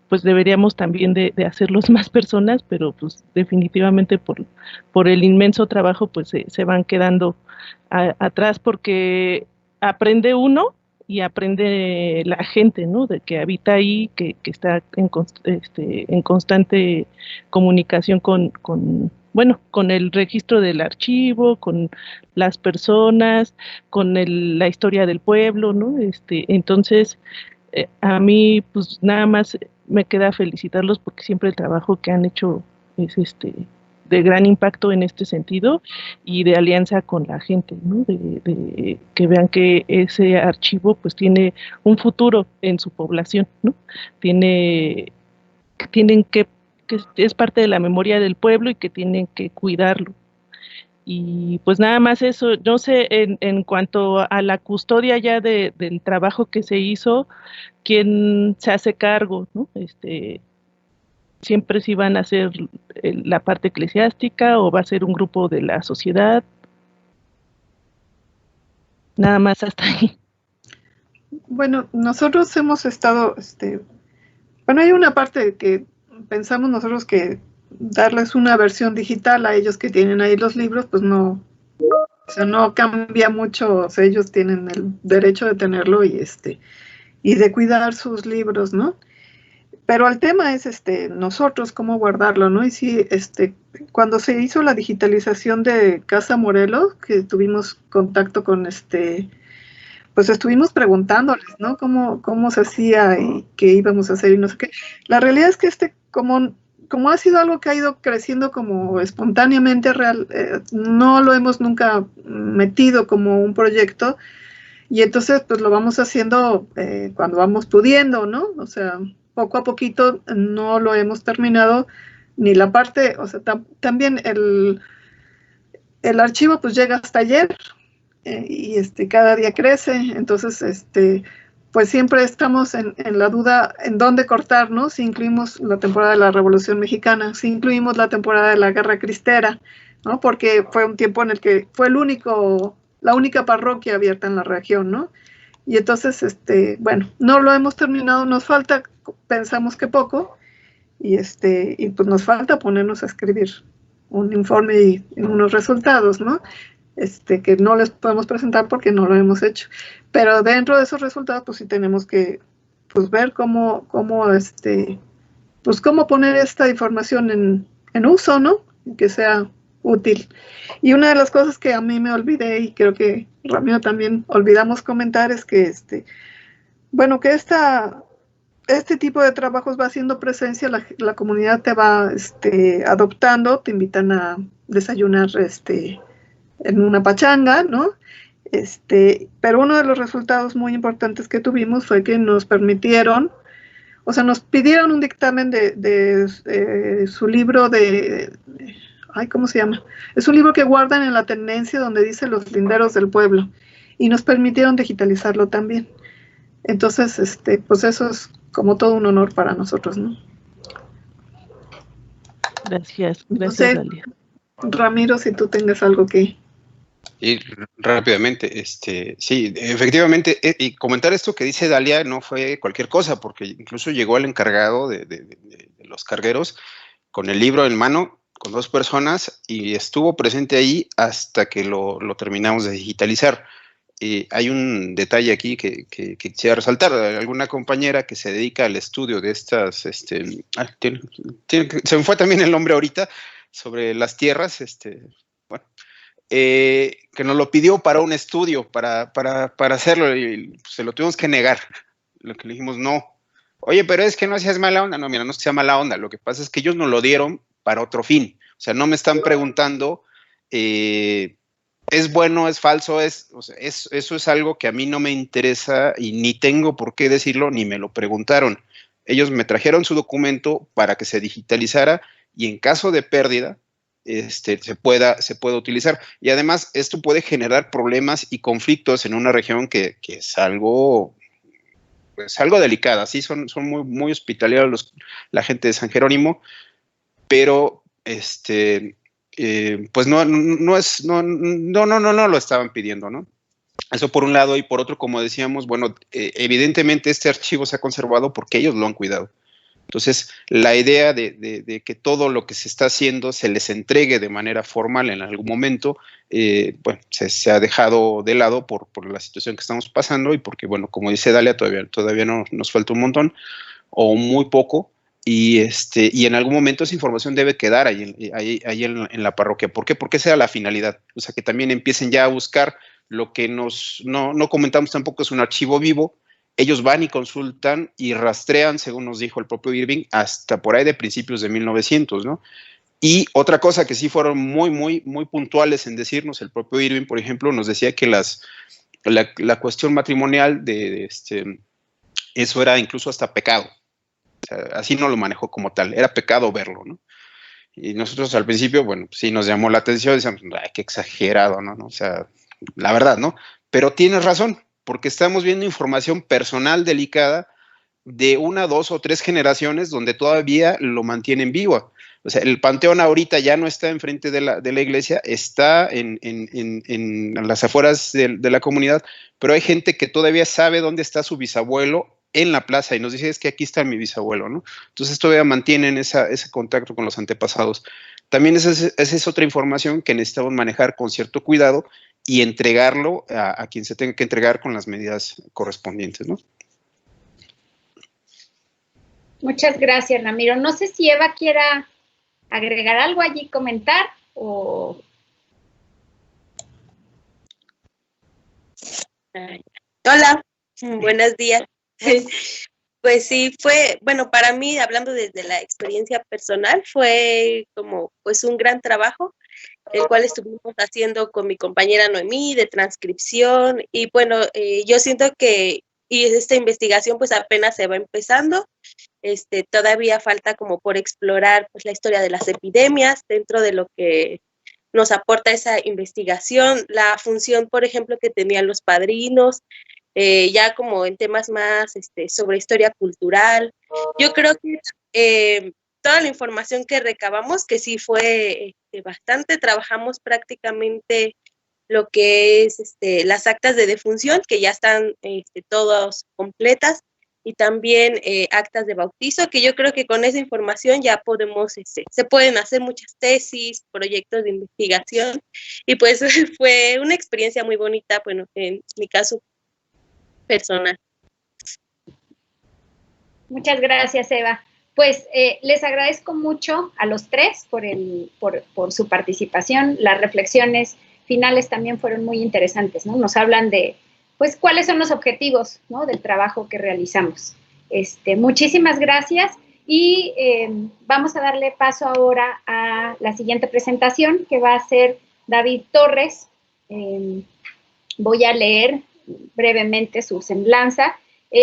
pues deberíamos también de hacerlos más personas, pero pues definitivamente por el inmenso trabajo pues se van quedando atrás, porque aprende uno y aprende la gente, ¿no? De que habita ahí, que está en constante comunicación con el registro del archivo, con las personas, con la historia del pueblo, ¿no? Entonces, a mí, pues nada más me queda felicitarlos porque siempre el trabajo que han hecho es de gran impacto en este sentido y de alianza con la gente, ¿no? De que vean que ese archivo pues tiene un futuro en su población, ¿no? Tienen que es parte de la memoria del pueblo y que tienen que cuidarlo. Y pues nada más eso, no sé, en cuanto a la custodia ya del trabajo que se hizo, ¿quién se hace cargo, no? ¿Siempre sí van a ser la parte eclesiástica o va a ser un grupo de la sociedad? Nada más hasta ahí. Bueno, nosotros hemos estado, hay una parte que pensamos nosotros que darles una versión digital a ellos que tienen ahí los libros, pues no O sea, no cambia mucho, o sea, ellos tienen el derecho de tenerlo y de cuidar sus libros, ¿no? Pero el tema es nosotros cómo guardarlo, ¿no? Y sí, cuando se hizo la digitalización de Casa Morelos, que tuvimos contacto con pues estuvimos preguntándoles, ¿no? Cómo se hacía y qué íbamos a hacer y no sé qué. La realidad es que como ha sido algo que ha ido creciendo como espontáneamente no lo hemos nunca metido como un proyecto y entonces pues lo vamos haciendo cuando vamos pudiendo, ¿no? O sea, poco a poquito no lo hemos terminado ni la parte, o sea, también el archivo pues llega hasta ayer y cada día crece, entonces pues siempre estamos en la duda en dónde cortar, ¿no? Si incluimos la temporada de la Revolución Mexicana, si incluimos la temporada de la Guerra Cristera, ¿no? Porque fue un tiempo en el que fue la única parroquia abierta en la región, ¿no? Y entonces, bueno, no lo hemos terminado, nos falta, pensamos que poco, y pues nos falta ponernos a escribir un informe y unos resultados, ¿no? Que no les podemos presentar porque no lo hemos hecho. Pero dentro de esos resultados, pues sí tenemos que pues, ver cómo poner esta información en uso, ¿no? Que sea útil. Y una de las cosas que a mí me olvidé, y creo que Ramiro también olvidamos comentar, es que bueno, que este tipo de trabajos va haciendo presencia, la comunidad te va adoptando, te invitan a desayunar en una pachanga, ¿no? Pero uno de los resultados muy importantes que tuvimos fue que nos permitieron, o sea, nos pidieron un dictamen de su libro ay, ¿cómo se llama? Es un libro que guardan en la tenencia donde dice Los Linderos del Pueblo, y nos permitieron digitalizarlo también. Entonces, pues eso es como todo un honor para nosotros, ¿no? Gracias, no sé, Dalia. Ramiro, si tú tengas algo que... Y rápidamente, sí, efectivamente, y comentar esto que dice Dalia no fue cualquier cosa, porque incluso llegó el encargado de los cargueros con el libro en mano, con 2 personas, y estuvo presente ahí hasta que lo terminamos de digitalizar. Hay un detalle aquí que quisiera resaltar. Alguna compañera que se dedica al estudio de estas, se me fue también el nombre ahorita, sobre las tierras, bueno, que nos lo pidió para un estudio, para hacerlo, y se lo tuvimos que negar. Lo que le dijimos, no. Oye, pero es que no seas mala onda. No, mira, no es que sea mala onda. Lo que pasa es que ellos nos lo dieron para otro fin. O sea, no me están preguntando, es bueno, es falso, o sea, eso es algo que a mí no me interesa y ni tengo por qué decirlo, ni me lo preguntaron. Ellos me trajeron su documento para que se digitalizara y en caso de pérdida, se pueda utilizar. Y además, esto puede generar problemas y conflictos en una región que es algo, pues, algo delicada. Sí, son muy, muy hospitalarios la gente de San Jerónimo, pero pues no lo estaban pidiendo, ¿no? Eso por un lado, y por otro, como decíamos, bueno, evidentemente este archivo se ha conservado porque ellos lo han cuidado. Entonces, la idea de que todo lo que se está haciendo se les entregue de manera formal en algún momento, bueno, se ha dejado de lado por la situación que estamos pasando y porque, bueno, como dice Dalia, todavía no nos falta un montón o muy poco. Y en algún momento esa información debe quedar ahí en la parroquia. ¿Por qué? Porque esa era la finalidad. O sea, que también empiecen ya a buscar lo que no comentamos tampoco, es un archivo vivo. Ellos van y consultan y rastrean, según nos dijo el propio Irving, hasta por ahí de principios de 1900, ¿no? Y otra cosa que sí fueron muy, muy, muy puntuales en decirnos, el propio Irving, por ejemplo, nos decía que la cuestión matrimonial eso era incluso hasta pecado. O sea, así no lo manejó como tal, era pecado verlo, ¿no? Y nosotros al principio, bueno, sí nos llamó la atención, decíamos, ay, qué exagerado, ¿no? O sea, la verdad, ¿no? Pero tienes razón, porque estamos viendo información personal delicada de 1, 2 o 3 generaciones donde todavía lo mantienen vivo. O sea, el panteón ahorita ya no está enfrente de la iglesia, está en las afueras de la comunidad, pero hay gente que todavía sabe dónde está su bisabuelo en la plaza y nos dice, es que aquí está mi bisabuelo, ¿no? Entonces todavía mantienen ese contacto con los antepasados. También esa es otra información que necesitamos manejar con cierto cuidado y entregarlo a quien se tenga que entregar con las medidas correspondientes, ¿no? Muchas gracias, Ramiro. No sé si Eva quiera agregar algo allí, comentar o... Hola, buenos días. Pues sí, fue, bueno, para mí, hablando desde la experiencia personal, fue como pues un gran trabajo, el cual estuvimos haciendo con mi compañera Noemí de transcripción y bueno, yo siento que y esta investigación pues apenas se va empezando, todavía falta como por explorar pues la historia de las epidemias dentro de lo que nos aporta esa investigación, la función, por ejemplo, que tenían los padrinos, ya como en temas más sobre historia cultural. Yo creo que toda la información que recabamos, que sí fue bastante, trabajamos prácticamente lo que es las actas de defunción, que ya están todas completas, y también actas de bautizo, que yo creo que con esa información ya podemos, se pueden hacer muchas tesis, proyectos de investigación, y pues fue una experiencia muy bonita, bueno, en mi caso personal. Muchas gracias, Eva. Pues les agradezco mucho a los tres por su participación. Las reflexiones finales también fueron muy interesantes, ¿no? Nos hablan de, pues, cuáles son los objetivos, ¿no?, del trabajo que realizamos. Muchísimas gracias y vamos a darle paso ahora a la siguiente presentación que va a ser David Torres. Voy a leer brevemente su semblanza.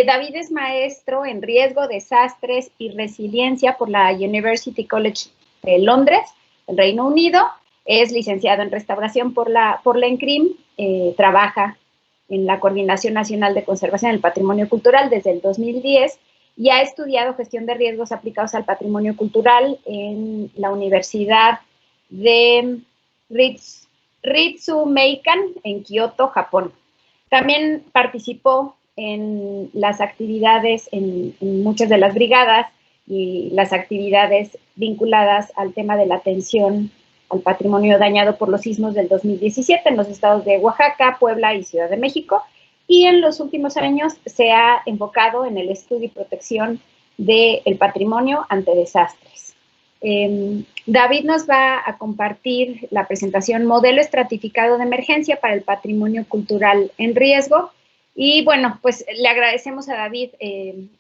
David es maestro en riesgo, desastres y resiliencia por la University College de Londres, el Reino Unido. Es licenciado en restauración por la ENCRIM, trabaja en la Coordinación Nacional de Conservación del Patrimonio Cultural desde el 2010 y ha estudiado gestión de riesgos aplicados al patrimonio cultural en la Universidad de Ritsumeikan en Kioto, Japón. También participó en las actividades, en muchas de las brigadas y las actividades vinculadas al tema de la atención al patrimonio dañado por los sismos del 2017 en los estados de Oaxaca, Puebla y Ciudad de México. Y en los últimos años se ha enfocado en el estudio y protección del patrimonio ante desastres. David nos va a compartir la presentación Modelo Estratificado de Emergencia para el Patrimonio Cultural en Riesgo. Y bueno, pues le agradecemos a David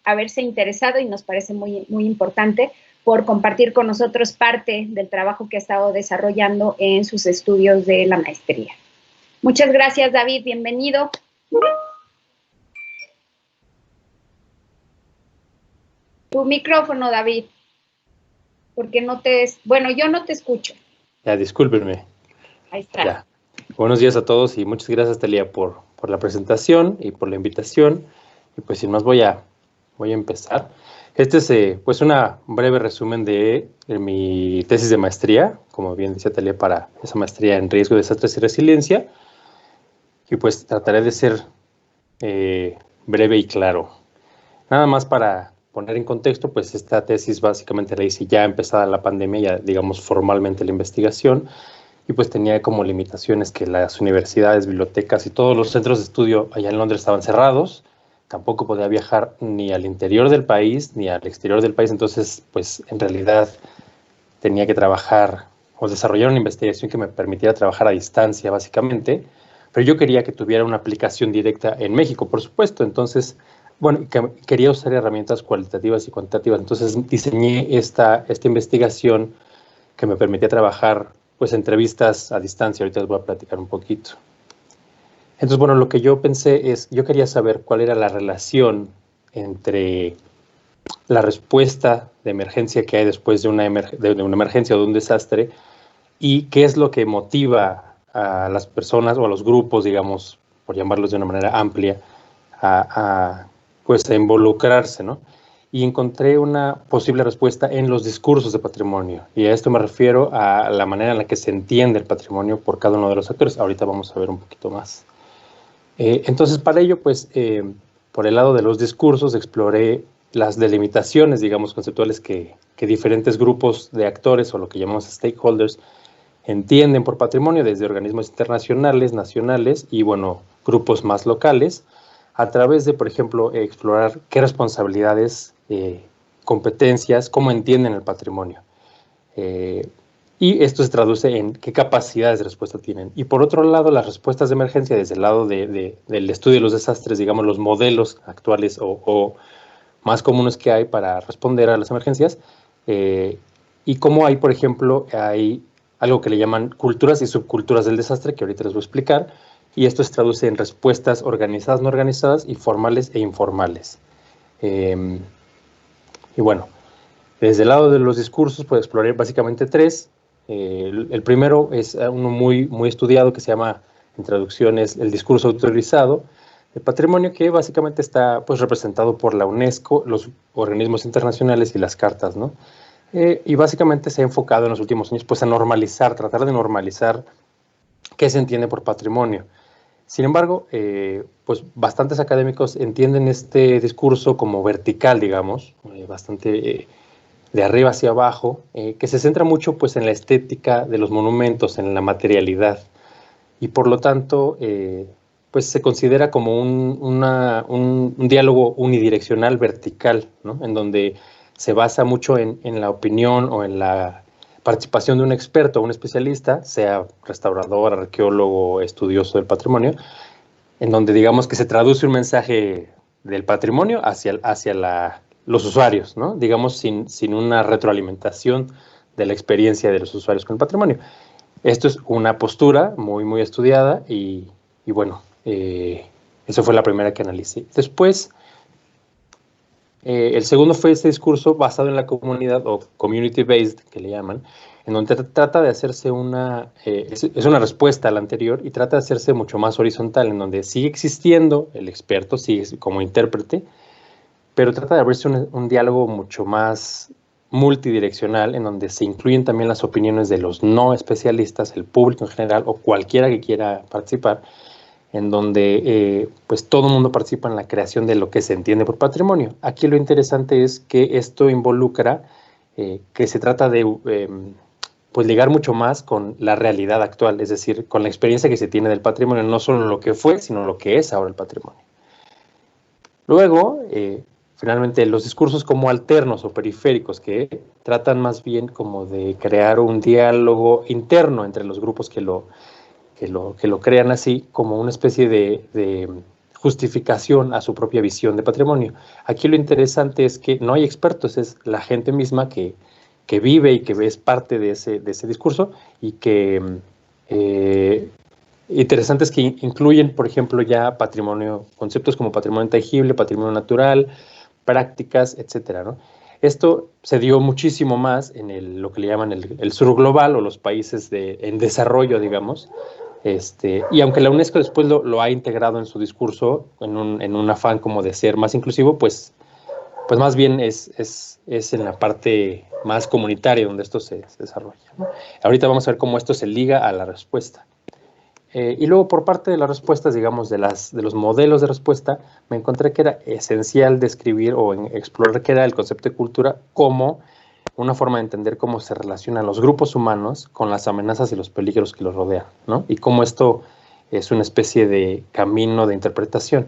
haberse interesado y nos parece muy, muy importante por compartir con nosotros parte del trabajo que ha estado desarrollando en sus estudios de la maestría. Muchas gracias, David. Bienvenido. Tu micrófono, David. Porque no te... Bueno, yo no te escucho. Ya, discúlpenme. Ahí está. Ya. Buenos días a todos y muchas gracias, Talia, por la presentación y por la invitación. Y pues sin más voy a empezar. Este es pues un breve resumen de mi tesis de maestría, como bien decía Talia, para esa maestría en riesgo, desastres y resiliencia. Y pues trataré de ser breve y claro. Nada más para poner en contexto, pues esta tesis básicamente la hice ya empezada la pandemia, ya digamos formalmente la investigación, y pues tenía como limitaciones que las universidades, bibliotecas y todos los centros de estudio allá en Londres estaban cerrados. Tampoco podía viajar ni al interior del país ni al exterior del país, entonces pues en realidad tenía que trabajar o desarrollar una investigación que me permitiera trabajar a distancia básicamente, pero yo quería que tuviera una aplicación directa en México, por supuesto. Entonces, bueno, quería usar herramientas cualitativas y cuantitativas, entonces diseñé esta investigación que me permitía trabajar pues entrevistas a distancia. Ahorita les voy a platicar un poquito. Entonces, bueno, lo que yo pensé es, yo quería saber cuál era la relación entre la respuesta de emergencia que hay después de una emergencia o de un desastre y qué es lo que motiva a las personas o a los grupos, digamos, por llamarlos de una manera amplia, pues a involucrarse, ¿no? Y encontré una posible respuesta en los discursos de patrimonio. Y a esto me refiero a la manera en la que se entiende el patrimonio por cada uno de los actores. Ahorita vamos a ver un poquito más. Entonces, para ello, pues, por el lado de los discursos, exploré las delimitaciones, digamos, conceptuales que diferentes grupos de actores, o lo que llamamos stakeholders, entienden por patrimonio, desde organismos internacionales, nacionales y, bueno, grupos más locales, a través de, por ejemplo, explorar qué responsabilidades, competencias, cómo entienden el patrimonio. Y esto se traduce en qué capacidades de respuesta tienen. Y por otro lado, las respuestas de emergencia, desde el lado del estudio de los desastres, digamos, los modelos actuales o más comunes que hay para responder a las emergencias, y cómo hay, por ejemplo, hay algo que le llaman culturas y subculturas del desastre, que ahorita les voy a explicar, y esto se traduce en respuestas organizadas, no organizadas, y formales e informales. Y bueno, desde el lado de los discursos, pues exploré básicamente tres. El primero es uno muy estudiado, que se llama, en traducciones, el discurso autorizado de patrimonio, que básicamente está, pues, representado por la UNESCO, los organismos internacionales y las cartas, ¿no? Y básicamente se ha enfocado en los últimos años, pues, a normalizar, tratar de normalizar qué se entiende por patrimonio. Sin embargo, pues bastantes académicos entienden este discurso como vertical, digamos, bastante de arriba hacia abajo, que se centra mucho, pues, en la estética de los monumentos, en la materialidad, y por lo tanto, pues se considera como un diálogo unidireccional vertical, ¿no? En donde se basa mucho en la opinión o en la participación de un experto, un especialista, sea restaurador, arqueólogo, estudioso del patrimonio, en donde, digamos, que se traduce un mensaje del patrimonio hacia los usuarios, ¿no? Digamos, sin una retroalimentación de la experiencia de los usuarios con el patrimonio. Esto es una postura muy estudiada y bueno, eso fue la primera que analicé. Después, el segundo fue este discurso basado en la comunidad, o community-based, que le llaman, en donde trata de hacerse es una respuesta a la anterior, y trata de hacerse mucho más horizontal, en donde sigue existiendo el experto, sigue como intérprete, pero trata de abrirse un diálogo mucho más multidireccional, en donde se incluyen también las opiniones de los no especialistas, el público en general, o cualquiera que quiera participar, en donde pues todo el mundo participa en la creación de lo que se entiende por patrimonio. Aquí lo interesante es que esto involucra que se trata de pues ligar mucho más con la realidad actual, es decir, con la experiencia que se tiene del patrimonio, no solo lo que fue, sino lo que es ahora el patrimonio. Luego, finalmente, los discursos como alternos o periféricos, que tratan más bien como de crear un diálogo interno entre los grupos que lo crean así, como una especie de justificación a su propia visión de patrimonio. Aquí lo interesante es que no hay expertos, es la gente misma que vive y que es parte de ese discurso, y que interesante es que incluyen, por ejemplo, ya patrimonio, conceptos como patrimonio intangible, patrimonio natural, prácticas, etcétera, ¿no? Esto se dio muchísimo más en lo que le llaman el sur global, o los países en desarrollo, digamos. Y aunque la UNESCO después lo ha integrado en su discurso en un afán como de ser más inclusivo, pues más bien es en la parte más comunitaria donde esto se desarrolla, ¿no? Ahorita vamos a ver cómo esto se liga a la respuesta. Y luego, por parte de las respuestas, digamos, de los modelos de respuesta, me encontré que era esencial describir o explorar qué era el concepto de cultura como una forma de entender cómo se relacionan los grupos humanos con las amenazas y los peligros que los rodean, ¿no? Y cómo esto es una especie de camino de interpretación.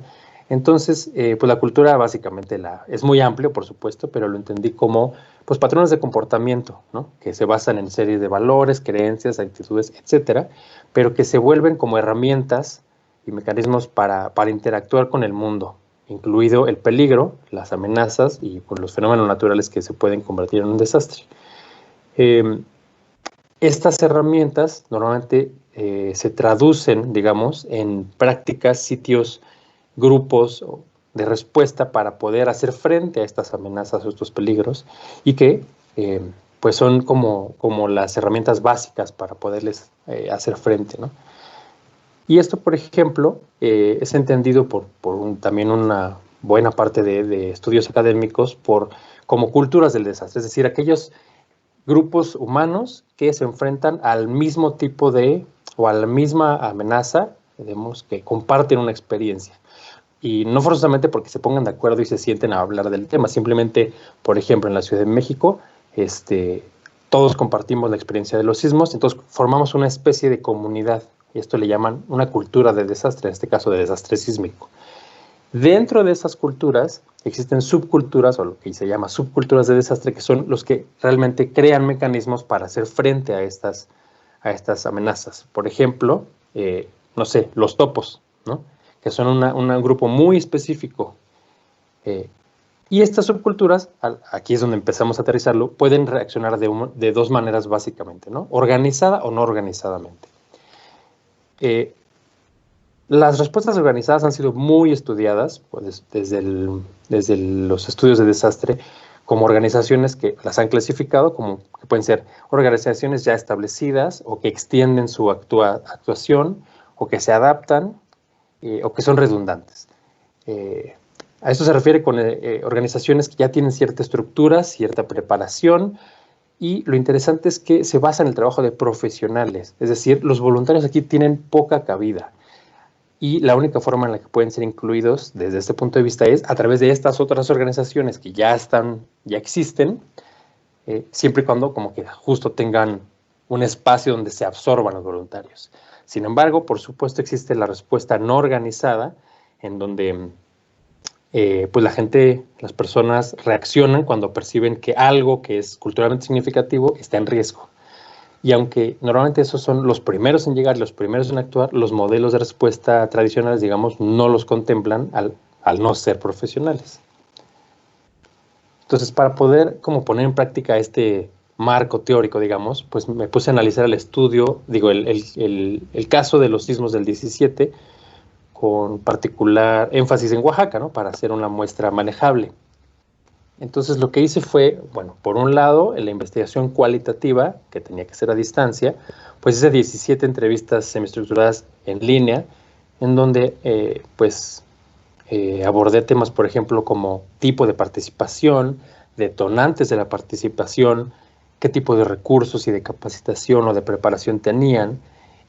Entonces, pues la cultura básicamente es muy amplio, por supuesto, pero lo entendí como, pues, patrones de comportamiento, ¿no? Que se basan en series de valores, creencias, actitudes, etcétera, pero que se vuelven como herramientas y mecanismos para interactuar con el mundo, incluido el peligro, las amenazas y, pues, los fenómenos naturales que se pueden convertir en un desastre. Estas herramientas normalmente se traducen, digamos, en prácticas, sitios, grupos de respuesta para poder hacer frente a estas amenazas o estos peligros, y que pues son como las herramientas básicas para poderles hacer frente, ¿no? Y esto, por ejemplo, es entendido por también una buena parte de estudios académicos como culturas del desastre, es decir, aquellos grupos humanos que se enfrentan al mismo tipo o a la misma amenaza, digamos, que comparten una experiencia. y no forzosamente porque se pongan de acuerdo y se sienten a hablar del tema, simplemente, por ejemplo, en la Ciudad de México, todos compartimos la experiencia de los sismos, entonces formamos una especie de comunidad, y esto le llaman una cultura de desastre, en este caso de desastre sísmico. Dentro de esas culturas existen subculturas, o lo que se llama subculturas de desastre, que son los que realmente crean mecanismos para hacer frente a estas amenazas. Por ejemplo, no sé, los topos, ¿no? Que son un grupo muy específico. Y estas subculturas, aquí es donde empezamos a aterrizarlo, pueden reaccionar de dos maneras básicamente, ¿no? Organizada o no organizadamente. Las respuestas organizadas han sido muy estudiadas pues, desde los estudios de desastre como organizaciones que las han clasificado como que pueden ser organizaciones ya establecidas o que extienden su actuación o que se adaptan o que son redundantes. A esto se refiere con organizaciones que ya tienen cierta estructura, cierta preparación, y lo interesante es que se basa en el trabajo de profesionales, es decir, los voluntarios aquí tienen poca cabida, y la única forma en la que pueden ser incluidos desde este punto de vista es a través de estas otras organizaciones que ya existen, siempre y cuando como que justo tengan un espacio donde se absorban los voluntarios. Sin embargo, por supuesto existe la respuesta no organizada, en donde pues la gente, las personas reaccionan cuando perciben que algo que es culturalmente significativo está en riesgo. Y aunque normalmente esos son los primeros en llegar, los primeros en actuar, los modelos de respuesta tradicionales, digamos, no los contemplan al no ser profesionales. Entonces, para poder como poner en práctica este marco teórico, digamos, pues me puse a analizar el estudio, el caso de los sismos del 17, con particular énfasis en Oaxaca, ¿no? Para hacer una muestra manejable. Entonces lo que hice fue, bueno, por un lado, en la investigación cualitativa, que tenía que ser a distancia, pues hice 17 entrevistas semiestructuradas en línea, en donde abordé temas, por ejemplo, como tipo de participación, detonantes de la participación, qué tipo de recursos y de capacitación o de preparación tenían,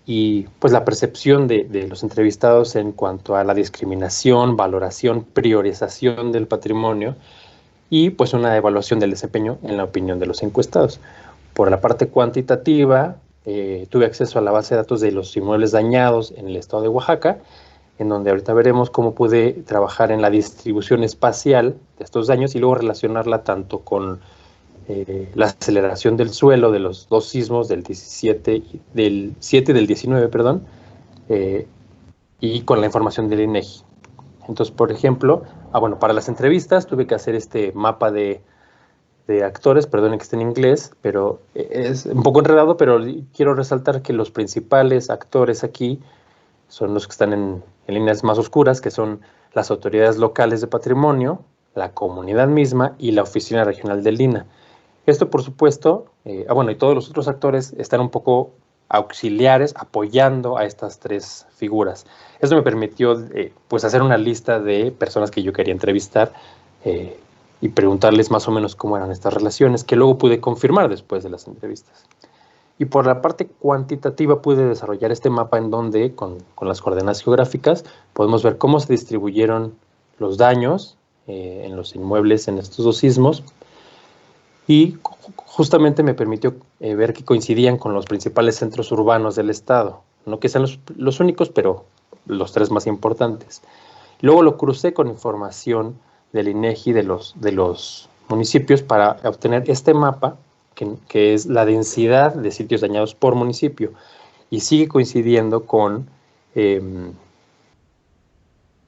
y pues la percepción de los entrevistados en cuanto a la discriminación, valoración, priorización del patrimonio y pues una evaluación del desempeño en la opinión de los encuestados. Por la parte cuantitativa, tuve acceso a la base de datos de los inmuebles dañados en el estado de Oaxaca, en donde ahorita veremos cómo pude trabajar en la distribución espacial de estos daños y luego relacionarla tanto con la aceleración del suelo de los dos sismos del 7 y del 19, perdón, y con la información del INEGI. Entonces, por ejemplo, para las entrevistas tuve que hacer este mapa de actores, perdonen que esté en inglés, pero es un poco enredado, pero quiero resaltar que los principales actores aquí son los que están en líneas más oscuras, que son las autoridades locales de patrimonio, la comunidad misma y la oficina regional del INAH. Esto, por supuesto, y todos los otros actores están un poco auxiliares, apoyando a estas tres figuras. Esto me permitió pues hacer una lista de personas que yo quería entrevistar y preguntarles más o menos cómo eran estas relaciones, que luego pude confirmar después de las entrevistas. Y por la parte cuantitativa pude desarrollar este mapa en donde, con las coordenadas geográficas, podemos ver cómo se distribuyeron los daños en los inmuebles en estos dos sismos, y justamente me permitió ver que coincidían con los principales centros urbanos del estado, no que sean los únicos, pero los tres más importantes. Luego lo crucé con información del INEGI de los municipios para obtener este mapa, que es la densidad de sitios dañados por municipio, y sigue coincidiendo con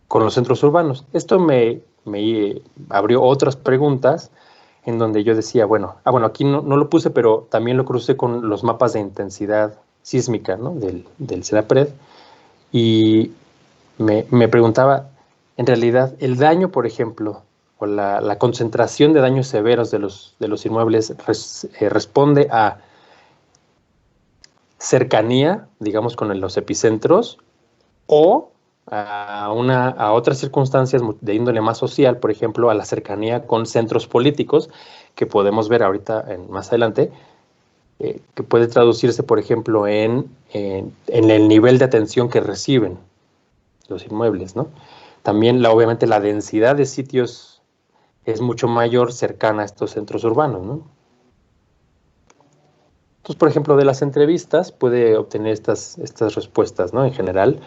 los centros urbanos. Esto me abrió otras preguntas, en donde yo decía, aquí no lo puse, pero también lo crucé con los mapas de intensidad sísmica, ¿no? del CENAPRED, y me preguntaba, en realidad, el daño, por ejemplo, o la concentración de daños severos de los inmuebles responde a cercanía, digamos, con los epicentros, o a otras circunstancias de índole más social, por ejemplo, a la cercanía con centros políticos, que podemos ver ahorita más adelante, que puede traducirse, por ejemplo, en el nivel de atención que reciben los inmuebles, ¿no? También, obviamente, la densidad de sitios es mucho mayor cercana a estos centros urbanos, ¿no? Entonces, por ejemplo, de las entrevistas puede obtener estas respuestas, ¿no? En general,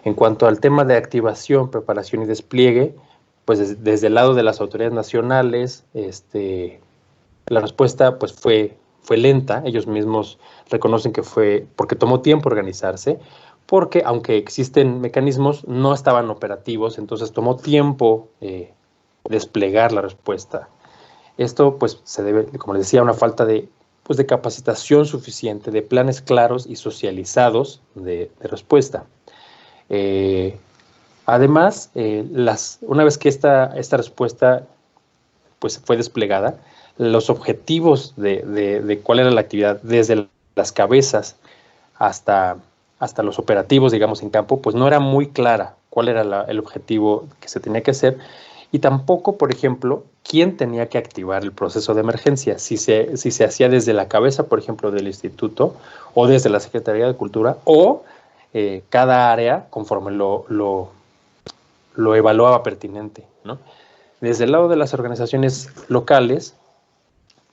en cuanto al tema de activación, preparación y despliegue, pues desde el lado de las autoridades nacionales, la respuesta pues fue lenta. Ellos mismos reconocen que fue porque tomó tiempo organizarse, porque aunque existen mecanismos, no estaban operativos, entonces tomó tiempo desplegar la respuesta. Esto pues se debe, como les decía, a una falta de capacitación suficiente, de planes claros y socializados de respuesta. Además, una vez que esta respuesta pues, fue desplegada, los objetivos de cuál era la actividad, desde las cabezas hasta los operativos, digamos, en campo, pues no era muy clara cuál era el objetivo que se tenía que hacer, y tampoco, por ejemplo, quién tenía que activar el proceso de emergencia, si se hacía desde la cabeza, por ejemplo, del instituto, o desde la Secretaría de Cultura, o cada área conforme lo evaluaba pertinente, ¿no? Desde el lado de las organizaciones locales,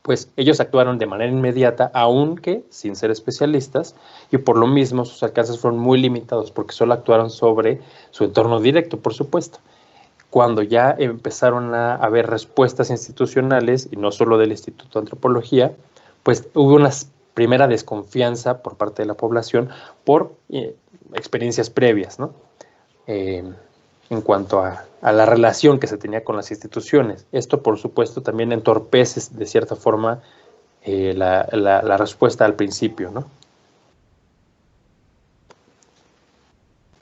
pues ellos actuaron de manera inmediata, aunque sin ser especialistas, y por lo mismo sus alcances fueron muy limitados, porque solo actuaron sobre su entorno directo, por supuesto. Cuando ya empezaron a haber respuestas institucionales, y no solo del Instituto de Antropología, pues hubo una primera desconfianza por parte de la población por experiencias previas, ¿no? En cuanto a la relación que se tenía con las instituciones. Esto, por supuesto, también entorpece de cierta forma la respuesta al principio, ¿no?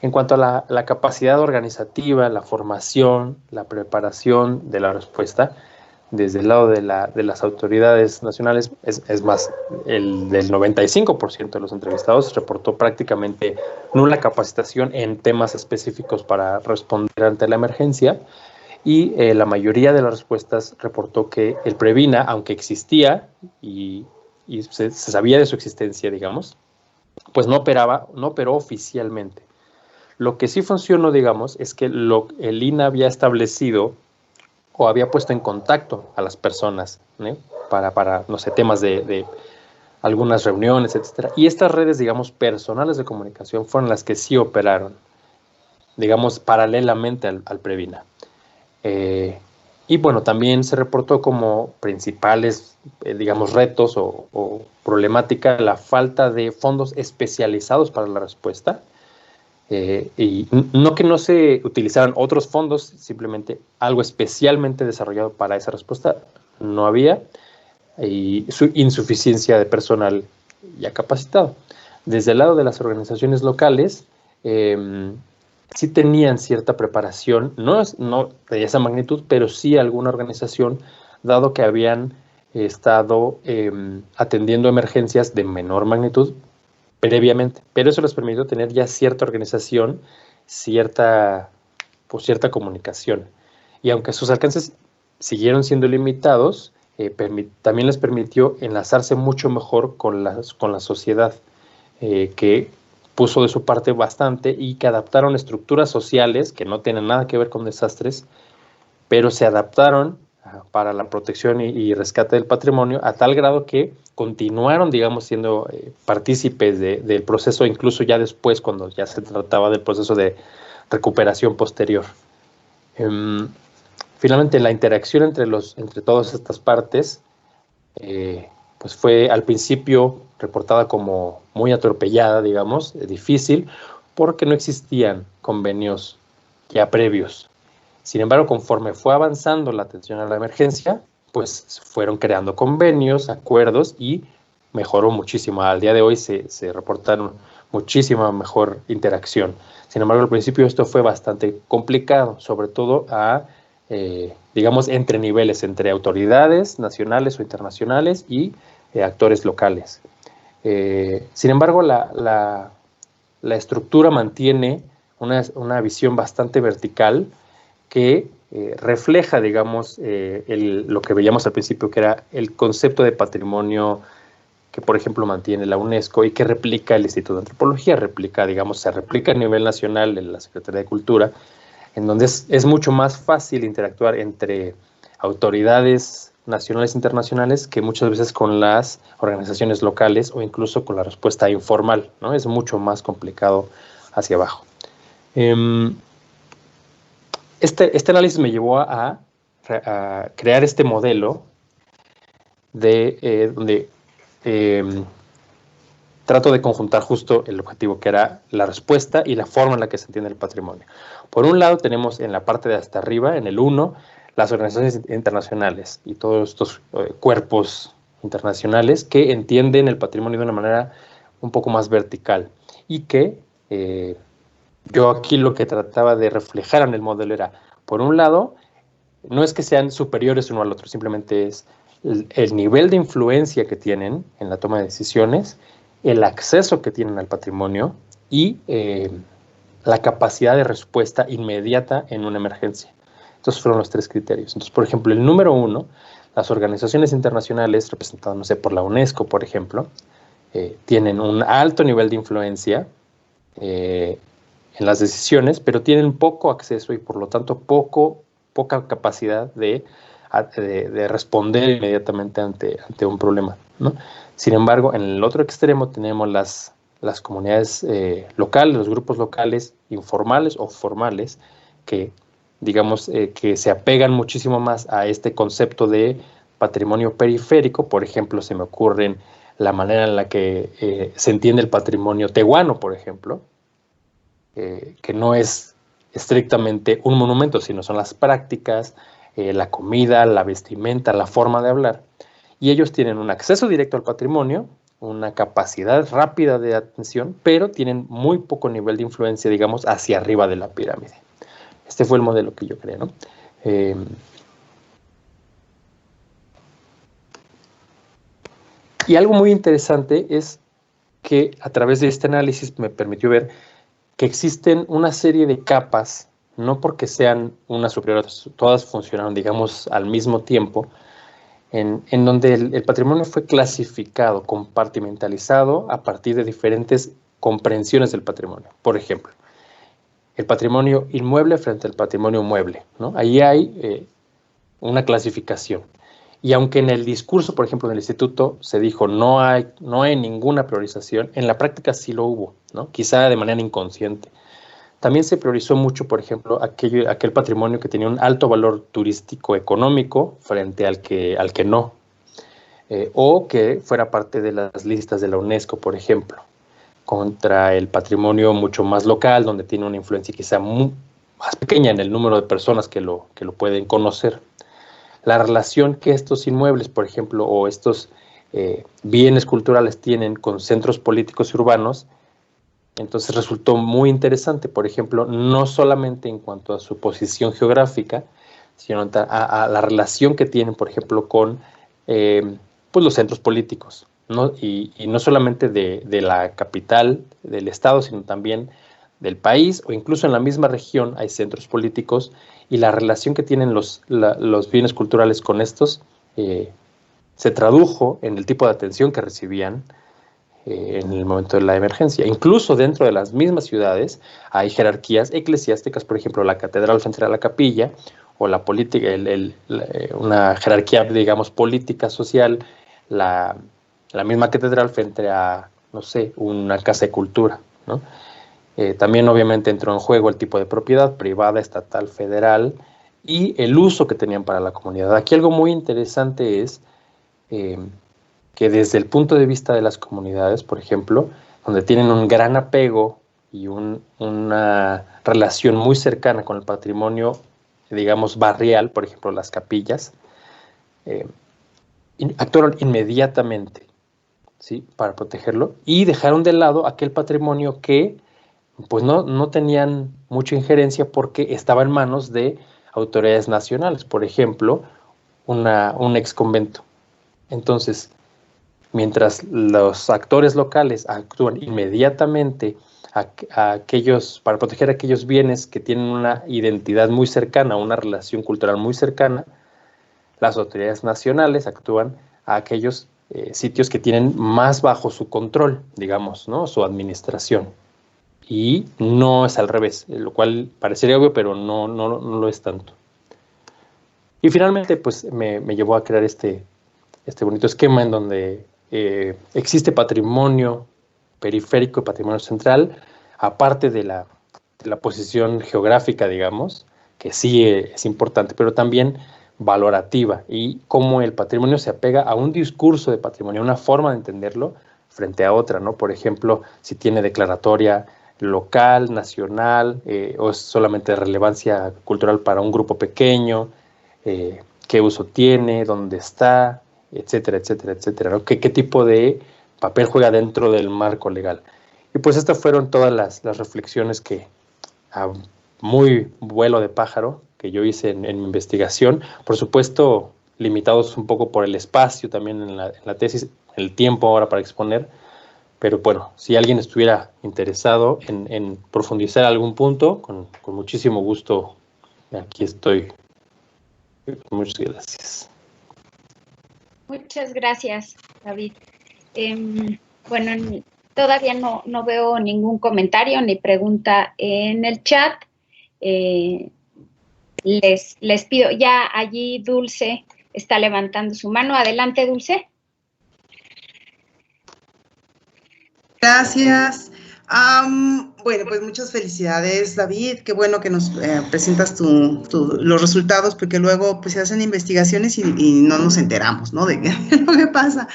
En cuanto a la capacidad organizativa, la formación, la preparación de la respuesta, desde el lado de las autoridades nacionales, es más, el del 95% de los entrevistados reportó prácticamente nula capacitación en temas específicos para responder ante la emergencia, y la mayoría de las respuestas reportó que el Previna, aunque existía y se sabía de su existencia, digamos, pues no operó oficialmente. Lo que sí funcionó, digamos, es que el INA había establecido o había puesto en contacto a las personas, ¿no? para no sé, temas de algunas reuniones, etcétera. Y estas redes, digamos, personales de comunicación fueron las que sí operaron, digamos, paralelamente al Previna. Y bueno, también se reportó como principales, digamos, retos o problemática la falta de fondos especializados para la respuesta. Y no que no se utilizaran otros fondos, simplemente algo especialmente desarrollado para esa respuesta no había, y su insuficiencia de personal ya capacitado. Desde el lado de las organizaciones locales, sí tenían cierta preparación, no de esa magnitud, pero sí alguna organización, dado que habían estado atendiendo emergencias de menor magnitud previamente, pero eso les permitió tener ya cierta organización, cierta comunicación. Y aunque sus alcances siguieron siendo limitados, también les permitió enlazarse mucho mejor con la sociedad, que puso de su parte bastante y que adaptaron estructuras sociales que no tienen nada que ver con desastres, pero se adaptaron para la protección y rescate del patrimonio a tal grado que continuaron, digamos, siendo partícipes del proceso, incluso ya después, cuando ya se trataba del proceso de recuperación posterior. Finalmente, la interacción entre todas estas partes pues fue al principio reportada como muy atropellada, digamos, difícil, porque no existían convenios ya previos. Sin embargo, conforme fue avanzando la atención a la emergencia, pues fueron creando convenios, acuerdos, y mejoró muchísimo. Al día de hoy se reportaron muchísima mejor interacción. Sin embargo, al principio esto fue bastante complicado, sobre todo digamos, entre niveles, entre autoridades nacionales o internacionales y actores locales. Sin embargo, la estructura mantiene una visión bastante vertical que refleja, digamos, lo que veíamos al principio, que era el concepto de patrimonio que, por ejemplo, mantiene la UNESCO y que replica el Instituto de Antropología, se replica a nivel nacional en la Secretaría de Cultura, en donde es mucho más fácil interactuar entre autoridades nacionales e internacionales que muchas veces con las organizaciones locales o incluso con la respuesta informal, ¿no? Es mucho más complicado hacia abajo. Este análisis me llevó a crear este modelo donde trato de conjuntar justo el objetivo, que era la respuesta y la forma en la que se entiende el patrimonio. Por un lado tenemos en la parte de hasta arriba, en el 1, las organizaciones internacionales y todos estos cuerpos internacionales que entienden el patrimonio de una manera un poco más vertical y que yo aquí lo que trataba de reflejar en el modelo era, por un lado, no es que sean superiores uno al otro, simplemente es el nivel de influencia que tienen en la toma de decisiones, el acceso que tienen al patrimonio y la capacidad de respuesta inmediata en una emergencia. Estos fueron los 3 criterios. Entonces, por ejemplo, el número 1, las organizaciones internacionales representadas, no sé, por la UNESCO, por ejemplo, tienen un alto nivel de influencia en las decisiones, pero tienen poco acceso y por lo tanto poca capacidad de responder inmediatamente ante un problema, ¿no? Sin embargo, en el otro extremo tenemos las comunidades locales, los grupos locales informales o formales que, digamos, que se apegan muchísimo más a este concepto de patrimonio periférico. Por ejemplo, se me ocurren la manera en la que se entiende el patrimonio tehuano, por ejemplo, que no es estrictamente un monumento, sino son las prácticas, la comida, la vestimenta, la forma de hablar. Y ellos tienen un acceso directo al patrimonio, una capacidad rápida de atención, pero tienen muy poco nivel de influencia, digamos, hacia arriba de la pirámide. Este fue el modelo que yo creé, ¿no? Y algo muy interesante es que a través de este análisis me permitió ver que existen una serie de capas, no porque sean unas superiores, todas funcionaron, digamos, al mismo tiempo, en donde el patrimonio fue clasificado, compartimentalizado a partir de diferentes comprensiones del patrimonio. Por ejemplo, el patrimonio inmueble frente al patrimonio mueble, ¿no? Ahí hay una clasificación. Y aunque en el discurso, por ejemplo, del instituto se dijo no hay ninguna priorización, en la práctica sí lo hubo, ¿no? Quizá de manera inconsciente. También se priorizó mucho, por ejemplo, aquel patrimonio que tenía un alto valor turístico económico frente al que no, o que fuera parte de las listas de la UNESCO, por ejemplo, contra el patrimonio mucho más local, donde tiene una influencia quizá más pequeña en el número de personas que lo pueden conocer. La relación que estos inmuebles, por ejemplo, o estos bienes culturales tienen con centros políticos y urbanos, entonces resultó muy interesante, por ejemplo, no solamente en cuanto a su posición geográfica, sino a la relación que tienen, por ejemplo, con pues los centros políticos, ¿no? Y no solamente de la capital del estado, sino también del país, o incluso en la misma región hay centros políticos, y la relación que tienen los bienes culturales con estos se tradujo en el tipo de atención que recibían en el momento de la emergencia. Incluso dentro de las mismas ciudades hay jerarquías eclesiásticas, por ejemplo, la catedral frente a la capilla, o la política, una jerarquía, digamos, política, social, la misma catedral frente a, no sé, una casa de cultura, ¿no? También obviamente entró en juego el tipo de propiedad privada, estatal, federal, y el uso que tenían para la comunidad. Aquí algo muy interesante es que desde el punto de vista de las comunidades, por ejemplo, donde tienen un gran apego y una relación muy cercana con el patrimonio, digamos, barrial, por ejemplo, las capillas, actuaron inmediatamente, ¿sí?, para protegerlo, y dejaron de lado aquel patrimonio que pues no tenían mucha injerencia porque estaba en manos de autoridades nacionales, por ejemplo, un ex convento. Entonces, mientras los actores locales actúan inmediatamente para proteger aquellos bienes que tienen una identidad muy cercana, una relación cultural muy cercana, las autoridades nacionales actúan a aquellos sitios que tienen más bajo su control, digamos, ¿no?, su administración. y no es al revés, lo cual parecería obvio, pero no lo es tanto. Y finalmente, pues me llevó a crear este bonito esquema en donde existe patrimonio periférico y patrimonio central, aparte de la posición geográfica, digamos, que sí es importante, pero también valorativa, y cómo el patrimonio se apega a un discurso de patrimonio, una forma de entenderlo frente a otra, ¿no? Por ejemplo, si tiene declaratoria local, nacional, o es solamente de relevancia cultural para un grupo pequeño, qué uso tiene, dónde está, etcétera, etcétera, etcétera, ¿no? ¿Qué tipo de papel juega dentro del marco legal? Y pues estas fueron todas las reflexiones que, a muy vuelo de pájaro, que yo hice en mi investigación, por supuesto limitados un poco por el espacio también en la tesis, el tiempo ahora para exponer, pero bueno, si alguien estuviera interesado en profundizar algún punto, con muchísimo gusto, aquí estoy. Muchas gracias. Muchas gracias, David. Bueno, todavía no veo ningún comentario ni pregunta en el chat. Les pido, ya allí Dulce está levantando su mano. Adelante, Dulce. Gracias. Bueno, pues muchas felicidades, David. Qué bueno que nos presentas los resultados, porque luego pues se hacen investigaciones y no nos enteramos, ¿no? De lo que pasa.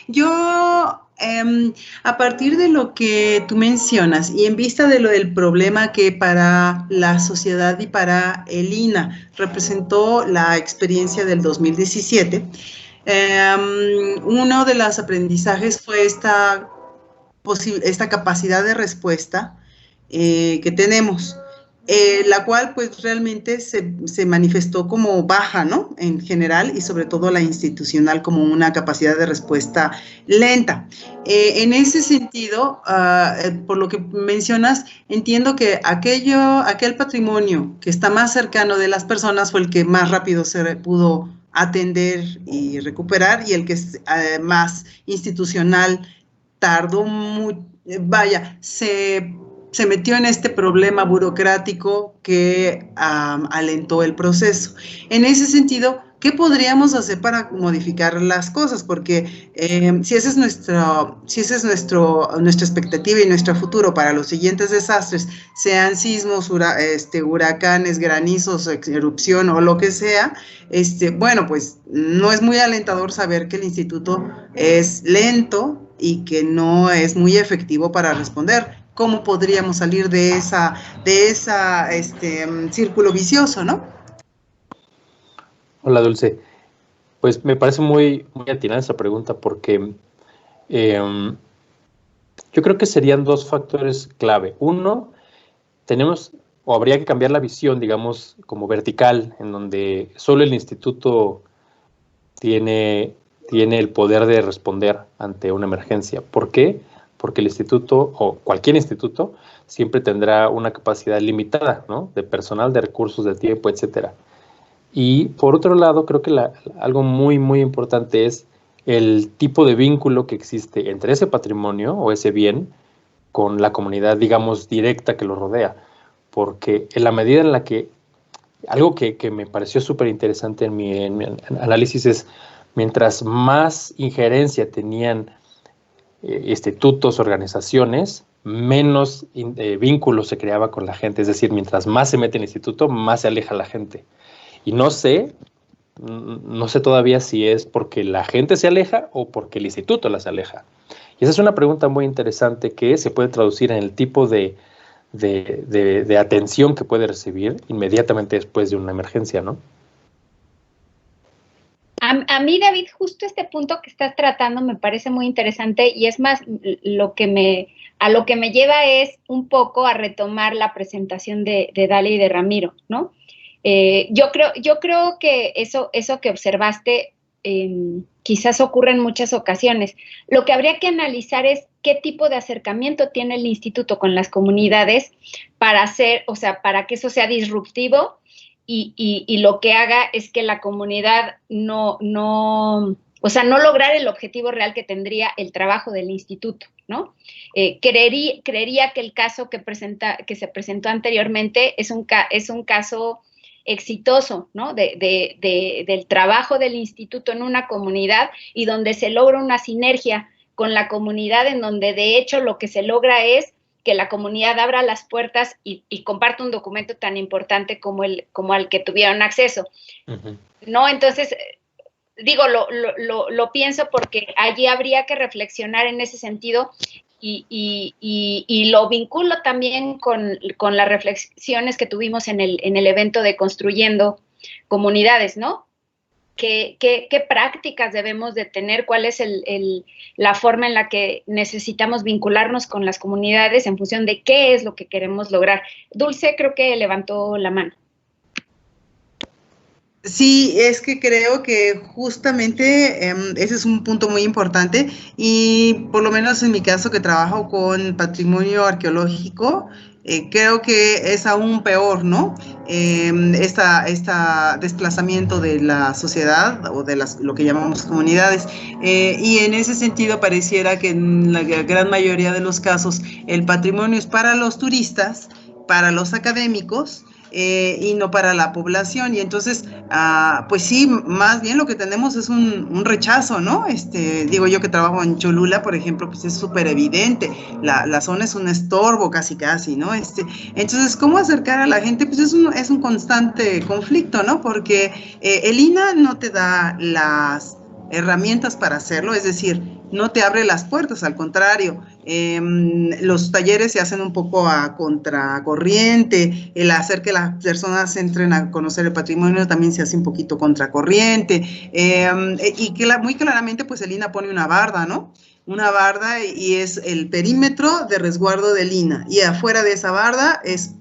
Yo, a partir de lo que tú mencionas y en vista de lo del problema que para la sociedad y para el INAH representó la experiencia del 2017, uno de los aprendizajes fue esta capacidad de respuesta que tenemos, la cual pues realmente se manifestó como baja, ¿no? En general, y sobre todo la institucional como una capacidad de respuesta lenta. En ese sentido, por lo que mencionas, entiendo que aquel patrimonio que está más cercano de las personas fue el que más rápido se pudo atender y recuperar, y el que es más institucional tardó mucho, se metió en este problema burocrático que alentó el proceso. En ese sentido, ¿qué podríamos hacer para modificar las cosas? Porque si esa es nuestra expectativa y nuestro futuro para los siguientes desastres, sean sismos, huracanes, granizos, erupción o lo que sea, bueno, pues no es muy alentador saber que el instituto es lento y que no es muy efectivo para responder. ¿Cómo podríamos salir de esa círculo vicioso, no? Hola, Dulce. Pues me parece muy atinada esa pregunta, porque yo creo que serían dos factores clave. Uno, habría que cambiar la visión, digamos, como vertical, en donde solo el instituto tiene el poder de responder ante una emergencia. ¿Por qué? Porque el instituto, o cualquier instituto, siempre tendrá una capacidad limitada, ¿no? De personal, de recursos, de tiempo, etcétera. Y por otro lado, creo que algo muy, muy importante es el tipo de vínculo que existe entre ese patrimonio o ese bien con la comunidad, digamos, directa que lo rodea. Porque en la medida en la que, algo que me pareció súper interesante en mi análisis es, mientras más injerencia tenían institutos, organizaciones, menos vínculos se creaba con la gente. Es decir, mientras más se mete en el instituto, más se aleja la gente. Y no sé todavía si es porque la gente se aleja o porque el instituto las aleja. Y esa es una pregunta muy interesante que se puede traducir en el tipo de atención que puede recibir inmediatamente después de una emergencia, ¿no? A mí, David, justo este punto que estás tratando me parece muy interesante, y es más, a lo que me lleva es un poco a retomar la presentación de Dalia y de Ramiro, ¿no? Yo creo que eso que observaste quizás ocurre en muchas ocasiones. Lo que habría que analizar es qué tipo de acercamiento tiene el instituto con las comunidades para que eso sea disruptivo y lo que haga es que la comunidad o sea, no lograr el objetivo real que tendría el trabajo del instituto, ¿no? Creería que el caso que se presentó anteriormente es un caso exitoso, ¿no? Del trabajo del instituto en una comunidad y donde se logra una sinergia con la comunidad, en donde de hecho lo que se logra es que la comunidad abra las puertas y comparta un documento tan importante como al que tuvieron acceso. Uh-huh. ¿No? Entonces, digo, lo pienso porque allí habría que reflexionar en ese sentido y lo vinculo también con las reflexiones que tuvimos en el evento de Construyendo Comunidades, ¿no? ¿Qué prácticas debemos de tener? ¿Cuál es la forma en la que necesitamos vincularnos con las comunidades en función de qué es lo que queremos lograr? Dulce creo que levantó la mano. Sí, es que creo que justamente ese es un punto muy importante y por lo menos en mi caso que trabajo con patrimonio arqueológico, creo que es aún peor, ¿no? Esta desplazamiento de la sociedad o de lo que llamamos comunidades. Y en ese sentido pareciera que en la gran mayoría de los casos el patrimonio es para los turistas, para los académicos, y no para la población, y entonces, pues sí, más bien lo que tenemos es un rechazo, ¿no? Digo yo que trabajo en Cholula, por ejemplo, pues es súper evidente, la zona es un estorbo casi, ¿no? Entonces, ¿cómo acercar a la gente? Pues es un constante conflicto, ¿no? Porque el INAH no te da las herramientas para hacerlo, es decir, no te abre las puertas, al contrario, los talleres se hacen un poco a contracorriente, el hacer que las personas entren a conocer el patrimonio también se hace un poquito contracorriente, y que muy claramente pues el INAH pone una barda, ¿no? Una barda y es el perímetro de resguardo del INAH, y afuera de esa barda es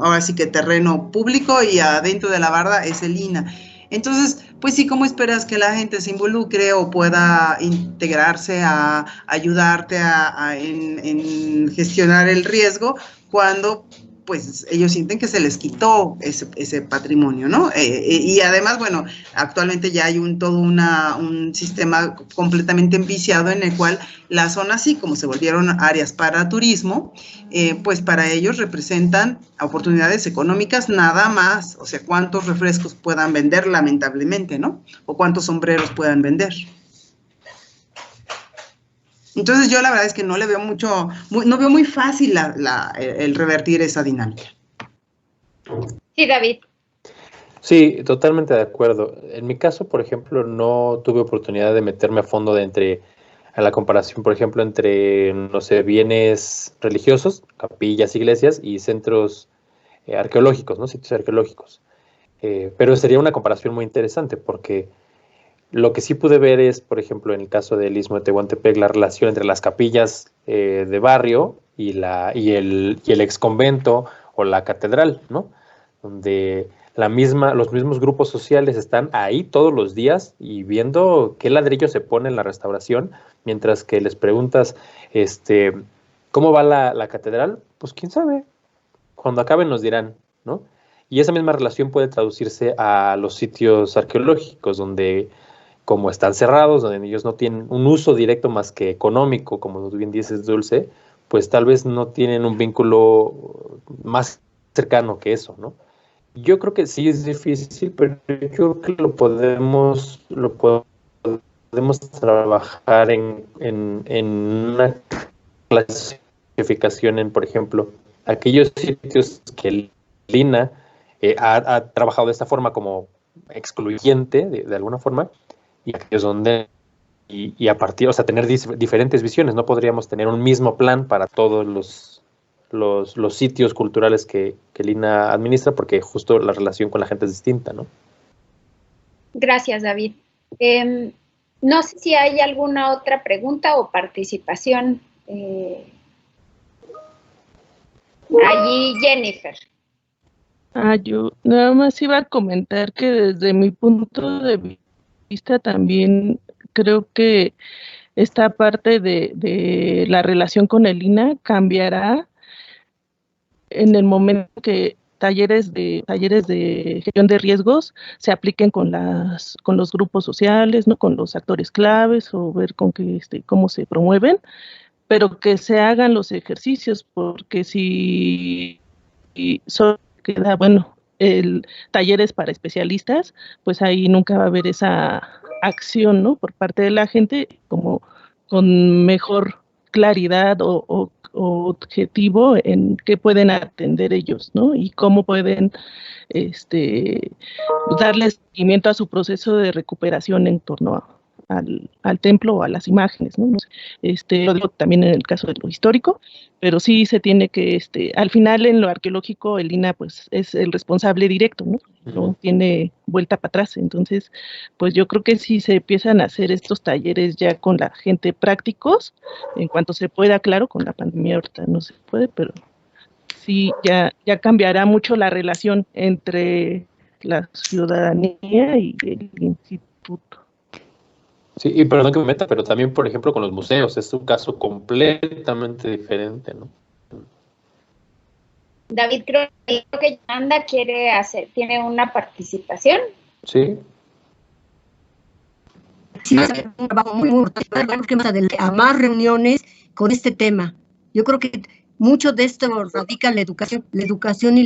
ahora sí que terreno público y adentro de la barda es el INAH. Entonces, pues sí, ¿cómo esperas que la gente se involucre o pueda integrarse a ayudarte en gestionar el riesgo cuando pues ellos sienten que se les quitó ese patrimonio, ¿no? Y además, bueno, actualmente ya hay todo un sistema completamente enviciado en el cual las zonas, sí, como se volvieron áreas para turismo, pues para ellos representan oportunidades económicas nada más, o sea, cuántos refrescos puedan vender, lamentablemente, ¿no? O cuántos sombreros puedan vender. Entonces yo la verdad es que no le veo no veo muy fácil el revertir esa dinámica. Sí, David. Sí, totalmente de acuerdo. En mi caso, por ejemplo, no tuve oportunidad de meterme a fondo a la comparación, por ejemplo, entre, no sé, bienes religiosos, capillas, iglesias y centros arqueológicos, ¿no? Sitios arqueológicos. Pero sería una comparación muy interesante porque lo que sí pude ver es, por ejemplo, en el caso del Istmo de Tehuantepec, la relación entre las capillas de barrio y el exconvento o la catedral, ¿no? Donde los mismos grupos sociales están ahí todos los días y viendo qué ladrillo se pone en la restauración, mientras que les preguntas, ¿cómo va la catedral? Pues quién sabe, cuando acaben nos dirán, ¿no? Y esa misma relación puede traducirse a los sitios arqueológicos, donde como están cerrados, donde ellos no tienen un uso directo más que económico, como bien dices, Dulce, pues tal vez no tienen un vínculo más cercano que eso, ¿no? Yo creo que sí es difícil, pero yo creo que lo podemos trabajar en una clasificación por ejemplo, aquellos sitios que el INAH ha trabajado de esta forma como excluyente, de alguna forma, y aquellos donde, y a partir, o sea, tener diferentes visiones. No podríamos tener un mismo plan para todos los sitios culturales que el INAH administra, porque justo la relación con la gente es distinta, ¿no? Gracias, David. No sé si hay alguna otra pregunta o participación. Allí, Jennifer. Yo nada más iba a comentar que desde mi punto de vista también creo que esta parte de la relación con el INAH cambiará en el momento que talleres de gestión de riesgos se apliquen con los grupos sociales, ¿no? Con los actores claves, o ver con qué, cómo se promueven, pero que se hagan los ejercicios, porque si solo queda, bueno, talleres para especialistas, pues ahí nunca va a haber esa acción, ¿no? Por parte de la gente, como con mejor claridad o objetivo en qué pueden atender ellos, ¿no? Y cómo pueden darle seguimiento a su proceso de recuperación en torno al templo o a las imágenes, ¿no? No sé, lo digo también en el caso de lo histórico, pero sí se tiene que, al final en lo arqueológico el INAH pues es el responsable directo, ¿no? No tiene vuelta para atrás. Entonces, pues yo creo que si se empiezan a hacer estos talleres ya con la gente prácticos, en cuanto se pueda, claro, con la pandemia ahorita no se puede, pero sí ya cambiará mucho la relación entre la ciudadanía y el instituto. Sí, y perdón que me meta, pero también, por ejemplo, con los museos, es un caso completamente diferente, ¿no? David, creo que Yolanda tiene una participación. Sí. Sí, es un trabajo muy importante, más adelante, a más reuniones con este tema. Yo creo que mucho de esto radica en la educación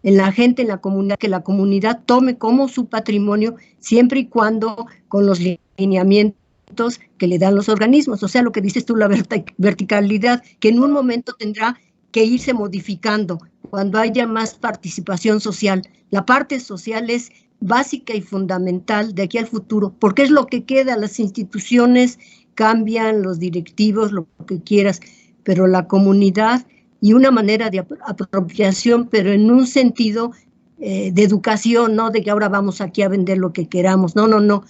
en la gente, en la comunidad, que la comunidad tome como su patrimonio, siempre y cuando con los lineamientos que le dan los organismos. O sea, lo que dices tú, la verticalidad, que en un momento tendrá que irse modificando cuando haya más participación social. La parte social es básica y fundamental de aquí al futuro, porque es lo que queda. Las instituciones cambian, los directivos, lo que quieras, pero la comunidad y una manera de apropiación, pero en un sentido de educación, no de que ahora vamos aquí a vender lo que queramos, no.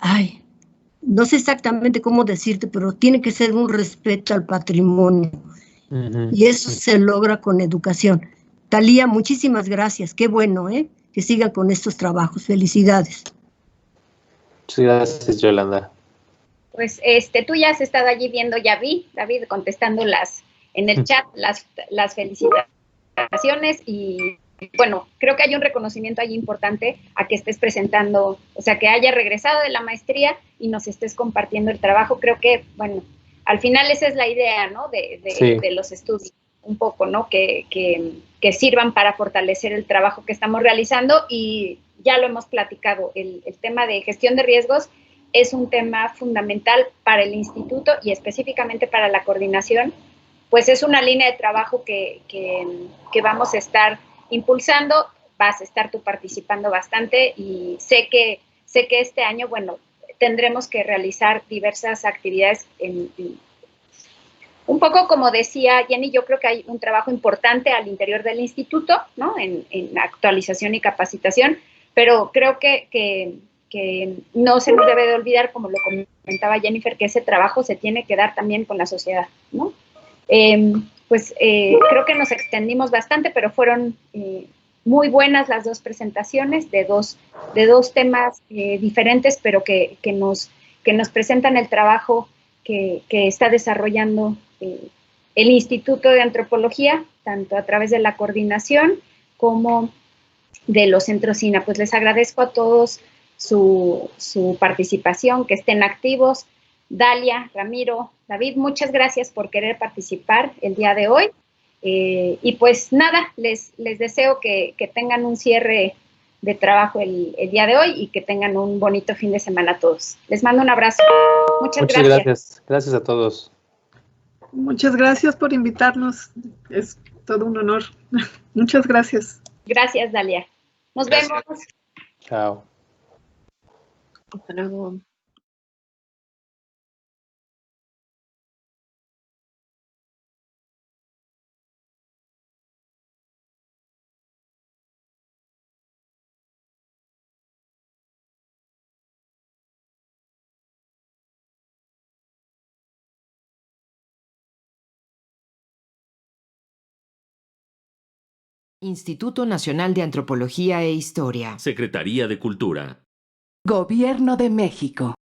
Ay, no sé exactamente cómo decirte, pero tiene que ser un respeto al patrimonio. Y eso se logra con educación. Talía, muchísimas gracias. Qué bueno, que sigan con estos trabajos. Felicidades. Muchas gracias, Yolanda. Pues tú ya has estado allí viendo, ya vi, David, contestando en el chat las felicitaciones, y bueno, creo que hay un reconocimiento allí importante a que estés presentando, o sea, que hayas regresado de la maestría y nos estés compartiendo el trabajo. Creo que, bueno, al final esa es la idea, ¿no? De los estudios, un poco, ¿no? Que sirvan para fortalecer el trabajo que estamos realizando, y ya lo hemos platicado, el tema de gestión de riesgos es un tema fundamental para el instituto y específicamente para la coordinación, pues es una línea de trabajo que vamos a estar impulsando. Vas a estar tú participando bastante, y sé que este año, bueno, tendremos que realizar diversas actividades un poco como decía Jenny. Yo creo que hay un trabajo importante al interior del instituto, ¿no? En actualización y capacitación, pero creo que no se nos debe de olvidar, como lo comentaba Jennifer, que ese trabajo se tiene que dar también con la sociedad, ¿no? Creo que nos extendimos bastante, pero fueron muy buenas las dos presentaciones de dos temas diferentes, pero que nos presentan el trabajo que está desarrollando el Instituto de Antropología, tanto a través de la coordinación como de los centros SINA. Pues les agradezco a todos su participación, que estén activos. Dalia, Ramiro, David, muchas gracias por querer participar el día de hoy. Y pues nada, les deseo que tengan un cierre de trabajo el día de hoy y que tengan un bonito fin de semana a todos. Les mando un abrazo. Muchas gracias. Gracias a todos. Muchas gracias por invitarnos. Es todo un honor. Muchas gracias. Gracias, Dalia. Nos vemos. Chao. Hasta luego. Instituto Nacional de Antropología e Historia. Secretaría de Cultura. Gobierno de México.